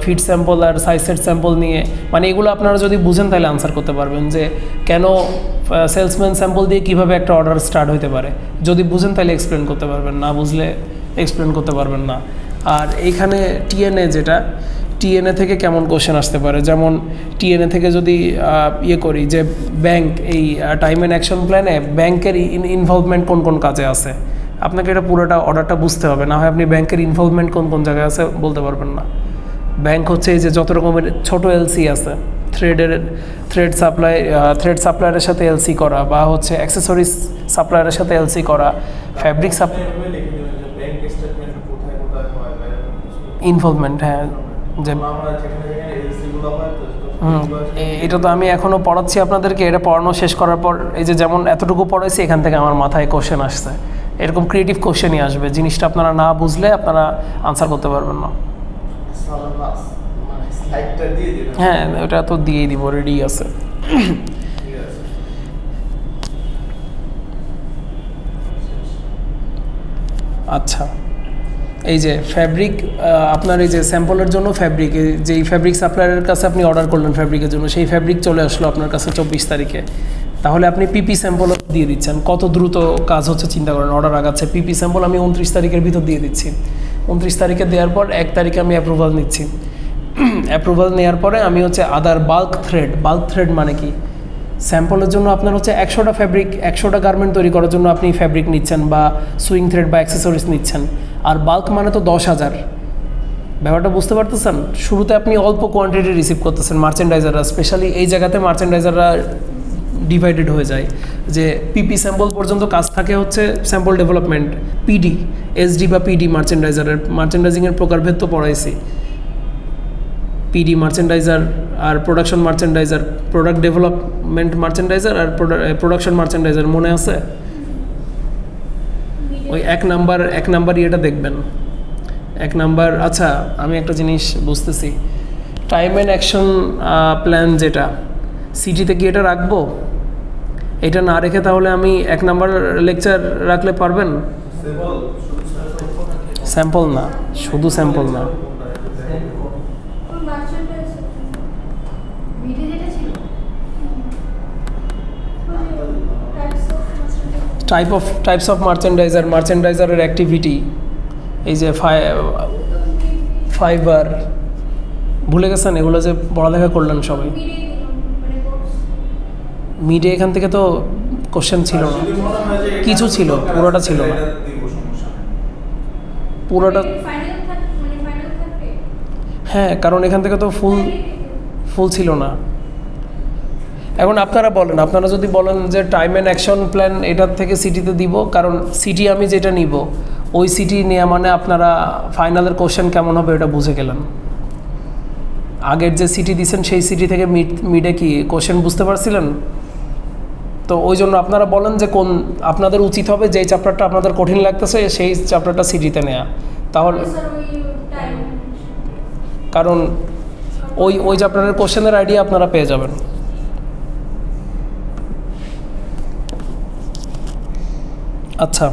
A: ফিট স্যাম্পল আর সাইজ সেট স্যাম্পল নিয়ে, মানে এগুলো আপনারা যদি বুঝেন তাহলে আনসার করতে পারবেন যে কেন সেলসম্যান স্যাম্পল দিয়ে কীভাবে একটা অর্ডার স্টার্ট হতে পারে। যদি বুঝেন তাহলে এক্সপ্লেন করতে পারবেন, না বুঝলে এক্সপ্লেন করতে পারবেন না। আর এইখানে টিএনএ থেকে কেমন কোশ্চেন আসতে পারে, যেমন টিএনএ থেকে যদি করি যে ব্যাংক, এই টাইম অ্যান্ড অ্যাকশন প্ল্যানে ব্যাংকের ইনভলভমেন্ট কোন কোন কাজে আছে, আপনাকে এটা পুরোটা অর্ডারটা বুঝতে হবে, না হয় আপনি ব্যাংকের ইনভলভমেন্ট কোন কোন জায়গায় আছে বলতে পারবেন না। ব্যাংক হচ্ছে এই যে যত রকমের ছোট এলসি আছে, থ্রেড সাপ্লায়ারের সাথে এলসি করা, বা হচ্ছে অ্যাক্সেসরিজ সাপ্লায়ারের সাথে এলসি করা, ফ্যাব্রিক ইনভলভমেন্ট। হ্যাঁ, যে এটা তো আমি এখনও পড়াচ্ছি আপনাদেরকে, এটা পড়ানো শেষ করার পর এই যে যেমন এতটুকু পড়াইছি এখান থেকে আমার মাথায় কোশ্চেন আসছে, এরকম ক্রিয়েটিভ কোশ্চেনই আসবে। জিনিসটা আপনারা না বুঝলে আপনারা আনসার করতে পারবেন না। হ্যাঁ, ওটা তো দিয়েই দিব, রেডি আছে। আচ্ছা, এই যে ফ্যাব্রিক, আপনার এই যে স্যাম্পলের জন্য ফ্যাব্রিক, যেই ফ্যাব্রিক সাপ্লায়ারের কাছে আপনি অর্ডার করলেন ফ্যাব্রিকের জন্য, সেই ফ্যাব্রিক চলে আসলো আপনার কাছে 24 তারিখে। তাহলে আপনি পিপি স্যাম্পল দিয়ে দিচ্ছেন, কত দ্রুত কাজ হচ্ছে চিন্তা করেন। অর্ডার আগাচ্ছে, পিপি স্যাম্পল আমি 29 তারিখের ভিতর দিয়ে দিচ্ছি। 29 তারিখে দেওয়ার পর 1 তারিখে আমি অ্যাপ্রুভাল নিচ্ছি। অ্যাপ্রুভাল নেওয়ার পরে আমি হচ্ছে আদার বাল্ক থ্রেড মানে কি, স্যাম্পলের জন্য আপনার হচ্ছে 100টা ফ্যাব্রিক, 100টা গার্মেন্ট তৈরি করার জন্য আপনি ফ্যাব্রিক নিচ্ছেন বা সুইং থ্রেড বা অ্যাক্সেসরিজ নিচ্ছেন। আর বাল্ক মানে তো 10,000। ব্যাপারটা বুঝতে পারতেছেন? শুরুতে আপনি অল্প কোয়ান্টিটি রিসিভ করতেছেন মার্চেন্ডাইজাররা, স্পেশালি এই জায়গাতে মার্চেন্ডাইজাররা ডিভাইডেড হয়ে যায় যে পিপি স্যাম্পল পর্যন্ত কাজ থাকে হচ্ছে স্যাম্পল ডেভেলপমেন্ট, পিডি, এসডি বা পিডি মার্চেন্ডাইজিংয়ের প্রকারভেদ তো পড়াইছি। পিডি মার্চেন্ডাইজার আর production merchandiser, product development merchandiser আর প্রোডাকশন মার্চেন্ডাইজার, মনে আছে? ওই এক নাম্বার ইয়েটা দেখবেন, 1 নাম্বার। আচ্ছা, আমি একটা জিনিস বুঝতেছি, টাইম অ্যান্ড অ্যাকশন প্ল্যান যেটা সিটিতে কি এটা রাখবো? এটা না রেখে তাহলে আমি 1 নাম্বার লেকচার রাখলে পারবেন? স্যাম্পল না, শুধু স্যাম্পল না,
D: ভিডিও যেটা ছিল
C: types of
A: মার্চেন্ডাইজারের অ্যাক্টিভিটি, এই যে ফাইবার, ভুলে গেছেন এগুলো যে পড়ালেখা করলেন সবাই। মিডে এখান থেকে তো কোশ্চেন ছিল না, কিছু ছিল, পুরোটা ছিল না, পুরোটা। হ্যাঁ, কারণ এখান থেকে তো ফুল ছিল না। এখন আপনারা বলেন, আপনারা যদি বলেন যে টাইম অ্যান্ড অ্যাকশন প্ল্যান এটার থেকে সিটিতে দিব, কারণ সিটি আমি যেটা নিব ওই সিটি নেওয়া মানে আপনারা ফাইনালের কোশ্চেন কেমন হবে এটা বুঝে গেলেন। আগের যে সিটি দিয়েছেন সেই সিটি থেকে মিডে কি কোশ্চেন বুঝতে পারছিলেন? তো ওই জন্য আপনারা বলেন যে কোন আপনাদের উচিত হবে, যেই চ্যাপ্টারটা আপনাদের কঠিন লাগতেছে সেই চ্যাপ্টারটা সিটিতে নেওয়া, তাহলে কারণ ওই চ্যাপ্টারের কোশ্চেনের আইডিয়া আপনারা পেয়ে যাবেন। আচ্ছা,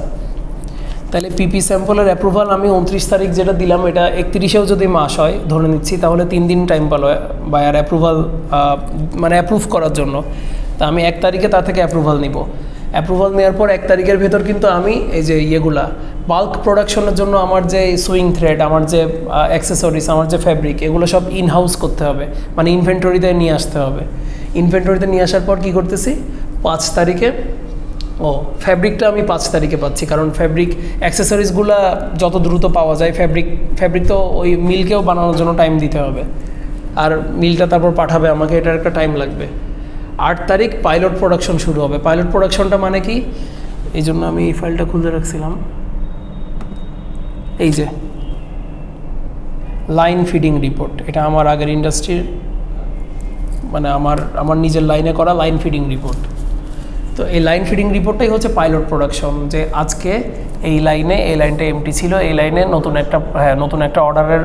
A: তাহলে পিপি স্যাম্পলের অ্যাপ্রুভাল আমি 29 তারিখ যেটা দিলাম, এটা 31-এও যদি মাস হয় ধরে নিচ্ছি, তাহলে 3 দিন টাইম পেল বায়ার অ্যাপ্রুভাল মানে অ্যাপ্রুভ করার জন্য। তা আমি 1 তারিখে তার থেকে অ্যাপ্রুভাল নিব। অ্যাপ্রুভাল নেওয়ার পর 1 তারিখের ভেতর কিন্তু আমি এই যে ইয়েগুলা বাল্ক প্রোডাকশনের জন্য আমার যে সুইং থ্রেড, আমার যে অ্যাক্সেসরিজ, আমার যে ফ্যাব্রিক, এগুলো সব ইন হাউস করতে হবে, মানে ইনভেন্টরিতে নিয়ে আসতে হবে। ইনভেন্টরিতে নিয়ে আসার পর কী করতেছি, 5 তারিখে ফ্যাব্রিকটা আমি 5 তারিখে পাচ্ছি, কারণ ফ্যাব্রিক অ্যাক্সেসরিজগুলো যত দ্রুত পাওয়া যায়, ফ্যাব্রিক তো ওই মিলকেও বানানোর জন্য টাইম দিতে হবে, আর মিলটা তারপর পাঠাবে আমাকে, এটার একটা টাইম লাগবে। 8 তারিখ পাইলট প্রোডাকশন শুরু হবে। পাইলট প্রোডাকশনটা মানে কি, এই জন্য আমি এই ফাইলটা খুলে রাখছিলাম, এই যে লাইন ফিডিং রিপোর্ট, এটা আমার আগের ইন্ডাস্ট্রির মানে আমার নিজের লাইনে করা লাইন ফিডিং রিপোর্ট। তো এই লাইন ফিডিং রিপোর্টটাই হচ্ছে পাইলট প্রোডাকশন, যে আজকে এই লাইনটা এমটি ছিল, এই লাইনে নতুন একটা অর্ডারের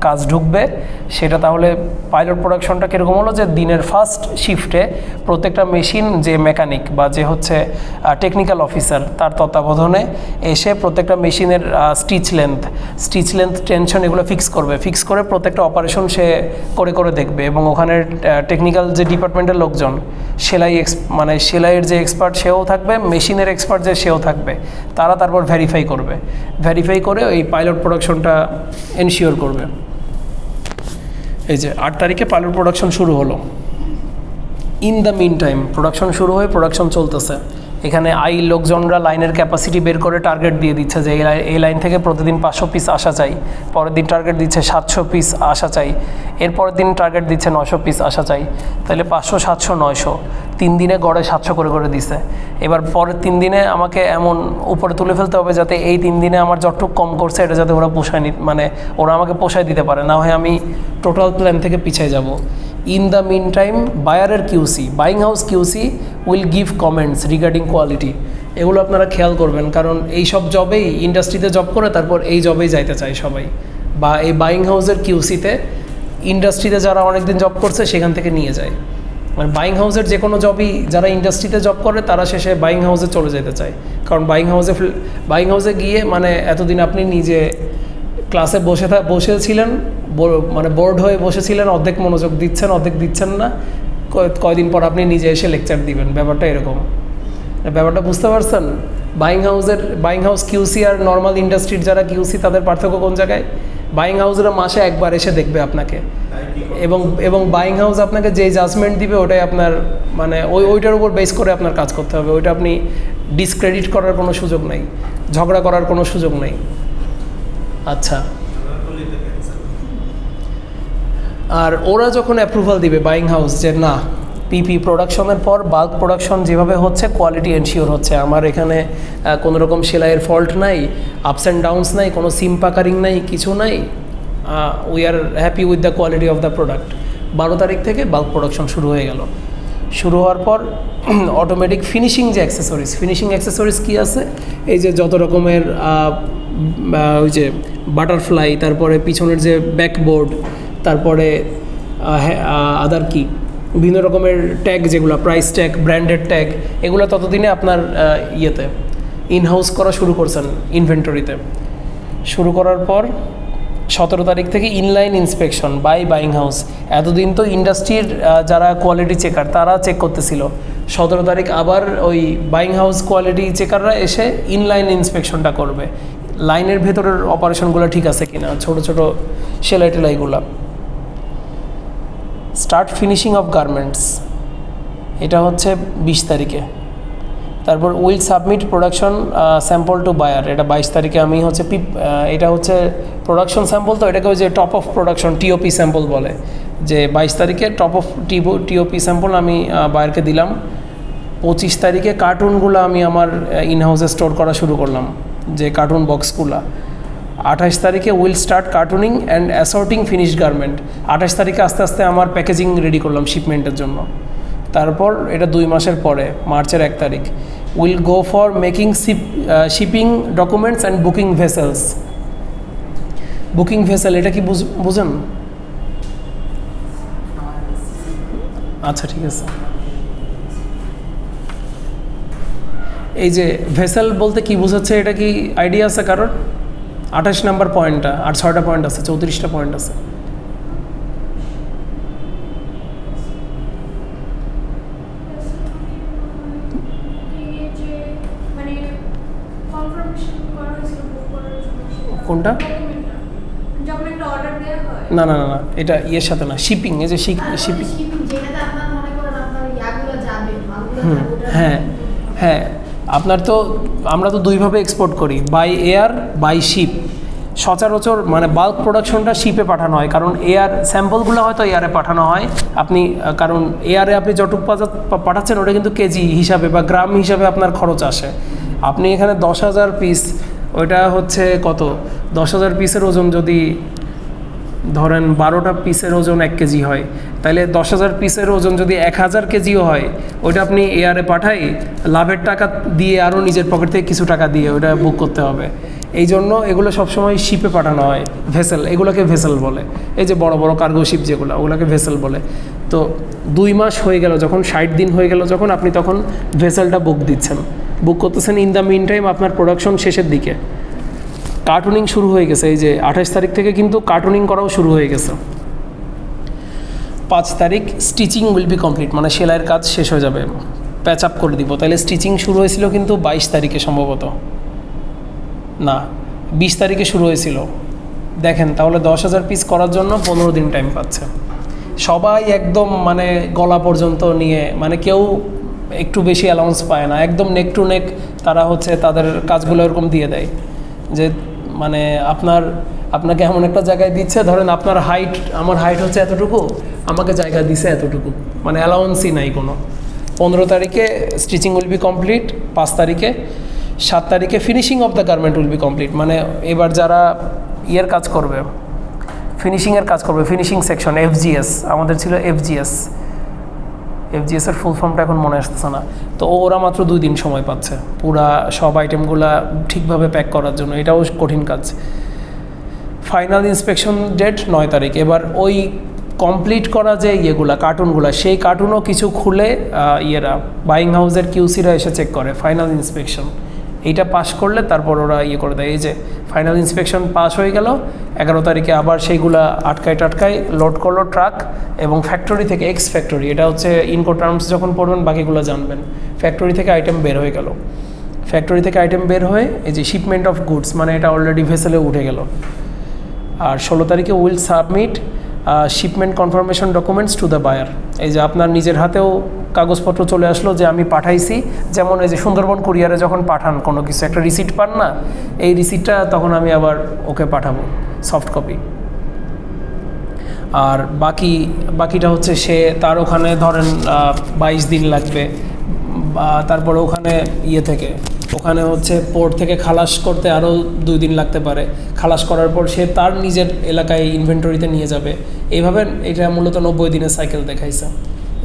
A: কাজ ঢুকবে, সেটা তাহলে পাইলট প্রোডাকশনটা কীরকম হলো, যে দিনের ফার্স্ট শিফটে প্রত্যেকটা মেশিন যে মেকানিক বা যে হচ্ছে টেকনিক্যাল অফিসার তার তত্ত্বাবধানে এসে প্রত্যেকটা মেশিনের স্টিচ লেন্থ টেনশন এগুলো ফিক্স করে প্রত্যেকটা অপারেশন সে করে দেখবে, এবং ওখানে টেকনিক্যাল যে ডিপার্টমেন্টের লোকজন, সেলাইয়ের যে এক্সপার্ট সেও থাকবে, মেশিনের এক্সপার্ট যে সেও থাকবে, তারা তারপর ভেরিফাই করে এই পাইলট প্রোডাকশনটা এনশিওর করবে। এই যে 8 তারিখে পাইলট প্রোডাকশন শুরু হলো। In the meantime production শুরু হয়ে প্রোডাকশন চলতেছে, এখানে লোকজনরা লাইনের ক্যাপাসিটি বের করে টার্গেট দিয়ে দিচ্ছে যে এই লাইন থেকে প্রতিদিন 500 পিস আসা চাই, পরের দিন টার্গেট দিচ্ছে 700 পিস আসা চাই, এরপরের দিন টার্গেট দিচ্ছে 900 পিস আসা চাই, তাহলে 500, 700, 900, 3 দিনে গড়ে 700 করে দিছে। এবার পরের 3 দিনে আমাকে এমন উপরে তুলে ফেলতে হবে যাতে এই 3 দিনে আমার যতটুকু কম করছে এটা যাতে ওরা আমাকে পোষায় দিতে পারে, না হয় আমি টোটাল প্ল্যান থেকে পিছিয়ে যাব। ইন দ্য মিন টাইম বায়ারের QC, buying house QC will give comments regarding quality, এগুলো আপনারা খেয়াল করবেন, কারণ এই সব জবেই ইন্ডাস্ট্রিতে জব করে তারপর এই জবেই যাইতে চায় সবাই, বা এই বাইং হাউসের কিউসিতে ইন্ডাস্ট্রিতে যারা অনেকদিন জব করছে সেখান থেকে নিয়ে যায়। মানে বাইং হাউসের যে কোনো জবই যারা ইন্ডাস্ট্রিতে জব করে তারা শেষে বাইং হাউসে চলে যেতে চায়, কারণ বাইং হাউসে গিয়ে মানে এতদিন আপনি নিজে ক্লাসে বসেছিলেন, মানে বোর্ড হয়ে বসেছিলেন, অর্ধেক মনোযোগ দিচ্ছেন, অর্ধেক দিচ্ছেন না, কয়দিন পর আপনি নিজে এসে লেকচার দিবেন, ব্যাপারটা এরকম। ব্যাপারটা বুঝতে পারছেন? বাইং হাউস কিউসি আর নর্মাল ইন্ডাস্ট্রির যারা কিউসি তাদের পার্থক্য কোন জায়গায়? বাইং হাউসরা মাসে একবার এসে দেখবে আপনাকে, এবং বাইং হাউস আপনাকে যে জাজমেন্ট দিবে ওটাই আপনার মানে ওইটার উপর বেস করে আপনার কাজ করতে হবে, ওইটা আপনি ডিসক্রেডিট করার কোনো সুযোগ নেই, ঝগড়া করার কোনো সুযোগ নেই। আচ্ছা, আর ওরা যখন অ্যাপ্রুভাল দিবে বাইং হাউস যে না পিপি প্রোডাকশনের পর বাল্ক প্রোডাকশন যেভাবে হচ্ছে কোয়ালিটি এনশিওর হচ্ছে, আমার এখানে কোনো রকম সেলাইয়ের ফল্ট নাই, আপস অ্যান্ড ডাউনস নাই, কোনো সিম পাকারিং নাই, কিছু নাই, we are happy with the quality of the product. 12 তারিখ থেকে বাল্ক প্রোডাকশন শুরু হয়ে গেল। শুরু হওয়ার পর অটোমেটিক ফিনিশিং অ্যাক্সেসরিজ কী আছে, এই যে যত রকমের ওই যে বাটারফ্লাই, তারপরে পিছনের যে ব্যাকবোর্ড, তারপরে আদার কি বিভিন্ন রকমের ট্যাগ, যেগুলো প্রাইস ট্যাগ, ব্র্যান্ডেড ট্যাগ, এগুলো ততদিনে আপনার ইয়েতে ইনহাউস করা শুরু করছেন ইনভেন্টরিতে। শুরু করার পর 17 তারিখ থেকে inline inspection by buying house. এতদিন তো ইন্ডাস্ট্রির যারা কোয়ালিটি চেকার তারা চেক করতেছিল, 17 তারিখ আবার ওই বাইং হাউস কোয়ালিটি চেকাররা এসে ইনলাইন ইন্সপেকশনটা করবে, লাইনের ভেতরের অপারেশনগুলো ঠিক আছে কিনা, ছোট ছোট সেলাই টেলাইগুলো। স্টার্ট ফিনিশিং অফ গার্মেন্টস, এটা হচ্ছে 20 তারিখে। তারপর will submit production sample to buyer, এটা 22 তারিখে আমি হচ্ছে এটা হচ্ছে প্রোডাকশন স্যাম্পল, তো এটাকে ওই যে top of production TOP sample বলে, যে 22 তারিখে টপ অফ টিওপি স্যাম্পল আমি বায়ারকে দিলাম। 25 তারিখে কার্টুনগুলো আমি আমার ইনহাউসে স্টোর করা শুরু করলাম, যে কার্টুন বক্সগুলো। 28 তারিখে will start cartoning and assorting finished garment, 28 তারিখে আস্তে আস্তে আমার প্যাকেজিং রেডি করলাম শিপমেন্টের জন্য। তারপর এটা 2 মাসের পরে মার্চের 1 তারিখ will go for making shipping documents and booking vessels. Booking vessel এটা কি বুঝেন? আচ্ছা ঠিক আছে। এই যে ভেসেল বলতে কি বোঝাচ্ছে, এটা কি আইডিয়া আছে কারোর? 28 নম্বর পয়েন্টটা, আর 6টা পয়েন্ট আছে, 34টা পয়েন্ট আছে। কোনটা?
C: যখন একটা অর্ডার দেওয়া হয়,
A: না না না না, এটা ইয়ের সাথে না, শিপিং। এই যে শিপিং,
D: যেটাতে আপনার মনে করেন আপনার ইয়াগুলো যাবে, মালগুলো যাবে, ওটা
A: হ্যাঁ হ্যাঁ, আপনার তো আমরা তো দুইভাবে এক্সপোর্ট করি, বাই এয়ার বাই শিপ। সচরাচর মানে বাল্ক প্রোডাকশনটা শিপে পাঠানো হয়, কারণ এয়ার স্যাম্পলগুলো হয়তো এয়ারে পাঠানো হয় আপনি, কারণ এয়ারে আপনি যতটুকু পাঠাচ্ছেন ওটা কিন্তু কেজি হিসাবে বা গ্রাম হিসাবে আপনার খরচ আসে। আপনি এখানে 10,000 পিস, ওইটা হচ্ছে কত, 10,000 পিসের ওজন যদি ধরেন 12টা পিসের ওজন 1 কেজি হয়, তাহলে 10,000 পিসের ওজন যদি 1000 কেজিও হয়, ওইটা আপনি এয়ারে পাঠাই লাভের টাকা দিয়ে আরও নিজের পকেট থেকে কিছু টাকা দিয়ে ওইটা বুক করতে হবে। এই জন্য এগুলো সবসময় শিপে পাঠানো হয়, ভেসেল, এগুলোকে ভেসেল বলে। এই যে বড় বড় কার্গো শিপ যেগুলো, ওগুলোকে ভেসেল বলে। তো 2 মাস হয়ে গেল যখন, 60 দিন হয়ে গেল যখন, আপনি তখন ভেসেলটা বুক দিচ্ছেন, বুক করতেছেন। ইন দ্য মিন টাইম আপনার প্রোডাকশন শেষের দিকে, কার্টুনিং শুরু হয়ে গেছে। এই যে 28 তারিখ থেকে কিন্তু কার্টুনিং করাও শুরু হয়ে গেছে। 5 তারিখ স্টিচিং উইল বি কমপ্লিট, মানে সেলাইয়ের কাজ শেষ হয়ে যাবে, প্যাচ আপ করে দিব। তাহলে স্টিচিং শুরু হয়েছিল কিন্তু 22 তারিখে সম্ভবত, না 20 তারিখে শুরু হয়েছিল। দেখেন তাহলে 10,000 পিস করার জন্য 15 দিন টাইম পাচ্ছে সবাই, একদম মানে গলা পর্যন্ত নিয়ে, মানে কেউ একটু বেশি অ্যালাউন্স পায় না, একদম নেক টু নেক তারা হচ্ছে তাদের কাজগুলো এরকম দিয়ে দেয় যে মানে আপনাকে এমন একটা জায়গায় দিচ্ছে, ধরেন আপনার হাইট, আমার হাইট হচ্ছে এতটুকু, আমাকে জায়গা দিছে এতটুকু, মানে অ্যালাউন্সই নাই কোনো। 15 তারিখে স্টিচিং উইল বি কমপ্লিট, 5 তারিখে। 7 তারিখে finishing of the garment will be complete, মানে এবার যারা ইয়ের কাজ করবে, ফিনিশিংয়ের কাজ করবে, ফিনিশিং সেকশন, FGS, আমাদের ছিল FGS, FGS-এর ফুল ফর্মটা এখন মনে আসতেছে না। তো ওরা মাত্র 2 দিন সময় পাচ্ছে পুরা সব আইটেমগুলো ঠিকভাবে প্যাক করার জন্য, এটাও কঠিন কাজ। ফাইনাল ইন্সপেকশন ডেট 9 তারিখ। এবার ওই কমপ্লিট করা যে ইয়েগুলা কার্টুনগুলো, সেই কার্টুনও কিছু খুলে ইয়েরা বাইং হাউসের কিউসিরা এসে চেক করে ফাইনাল ইন্সপেকশন। এইটা পাস করলে তারপর ওরা ইয়ে করে দেয়। এই যে ফাইনাল ইন্সপেকশন পাস হয়ে গেল, 11 তারিখে আবার সেইগুলা আটকায় লোড করলো ট্রাক, এবং ফ্যাক্টরি থেকে, এক্স ফ্যাক্টরি, এটা হচ্ছে ইনকো টার্মস যখন পড়বেন বাকিগুলো জানবেন, ফ্যাক্টরি থেকে আইটেম বের হয়ে গেল। ফ্যাক্টরি থেকে আইটেম বের হয়ে এই যে শিপমেন্ট অফ গুডস, মানে এটা অলরেডি ভেসেলে উঠে গেল। আর 16 তারিখে will submit shipment confirmation documents to the buyer. এই যে আপনার নিজের হাতেও কাগজপত্র চলে আসলো যে আমি পাঠাইছি, যেমন এই যে সুন্দরবন কুরিয়ারে যখন পাঠান কোনো কিছু, একটা রিসিট পান না, এই রিসিটটা তখন আমি আবার ওকে পাঠাবো সফট কপি। আর বাকিটা হচ্ছে সে তার ওখানে ধরেন 22 দিন লাগবে, তারপরে ওখানে ওখানে হচ্ছে পোর্ট থেকে খালাস করতে আরও 2 দিন লাগতে পারে। খালাস করার পর সে তার নিজের এলাকায় ইনভেন্টরিতে নিয়ে যাবে। এইভাবে এটা মূলত 90 দিনের সাইকেল দেখাইছে।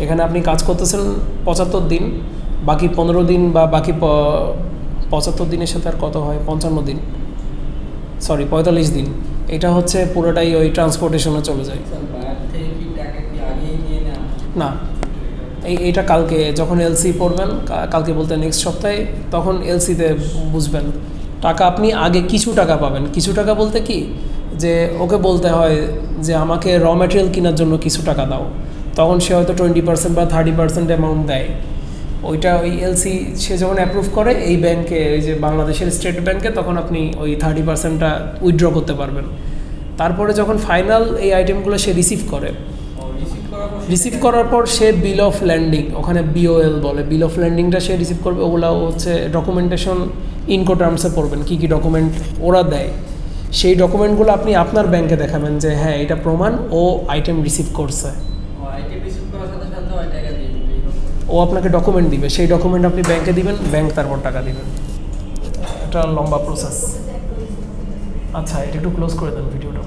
A: এখানে আপনি কাজ করতেছেন 75 দিন, বাকি 15 দিন বা বাকি 75 দিনের সাথে আর কত হয়, 55 দিন, সরি 45 দিন, এটা হচ্ছে পুরোটাই ওই ট্রান্সপোর্টেশনে চলে যায়। না, এইটা কালকে যখন এলসি পড়বেন, কালকে বলতে নেক্সট সপ্তাহে, তখন এলসিতে বুঝবেন। টাকা আপনি আগে কিছু টাকা পাবেন। কিছু টাকা বলতে কি, যে ওকে বলতে হয় যে আমাকে র ম্যাটেরিয়াল কেনার জন্য কিছু টাকা দাও, তখন সে হয়তো 20% বা 30% অ্যামাউন্ট দেয়। ওইটা ওই এলসি সে যখন অ্যাপ্রুভ করে এই ব্যাংকে, ওই যে বাংলাদেশের স্টেট ব্যাংকে, তখন আপনি ওই 30%টা উইথড্র করতে পারবেন। তারপরে যখন ফাইনাল এই আইটেমগুলো সে রিসিভ করে, রিসিভ করার পর সে বিল অফ ল্যান্ডিং, ওখানে বিওএল বলে, বিল অফ ল্যান্ডিংটা সে রিসিভ করবে। ওগুলো হচ্ছে ডকুমেন্টেশন ইনকো টার্মসে পড়বেন, কী কী ডকুমেন্ট ওরা দেয়। সেই ডকুমেন্টগুলো আপনি আপনার ব্যাংকে দেখাবেন যে হ্যাঁ এটা প্রমাণ ও আইটেম রিসিভ করছে। ও আপনাকে ডকুমেন্ট দিবে, সেই ডকুমেন্ট আপনি ব্যাংকে দিবেন, ব্যাংক তারপর টাকা দিবেন। এটা লম্বা প্রসেস। আচ্ছা, এটা একটু ক্লোজ করে দেন ভিডিওটা।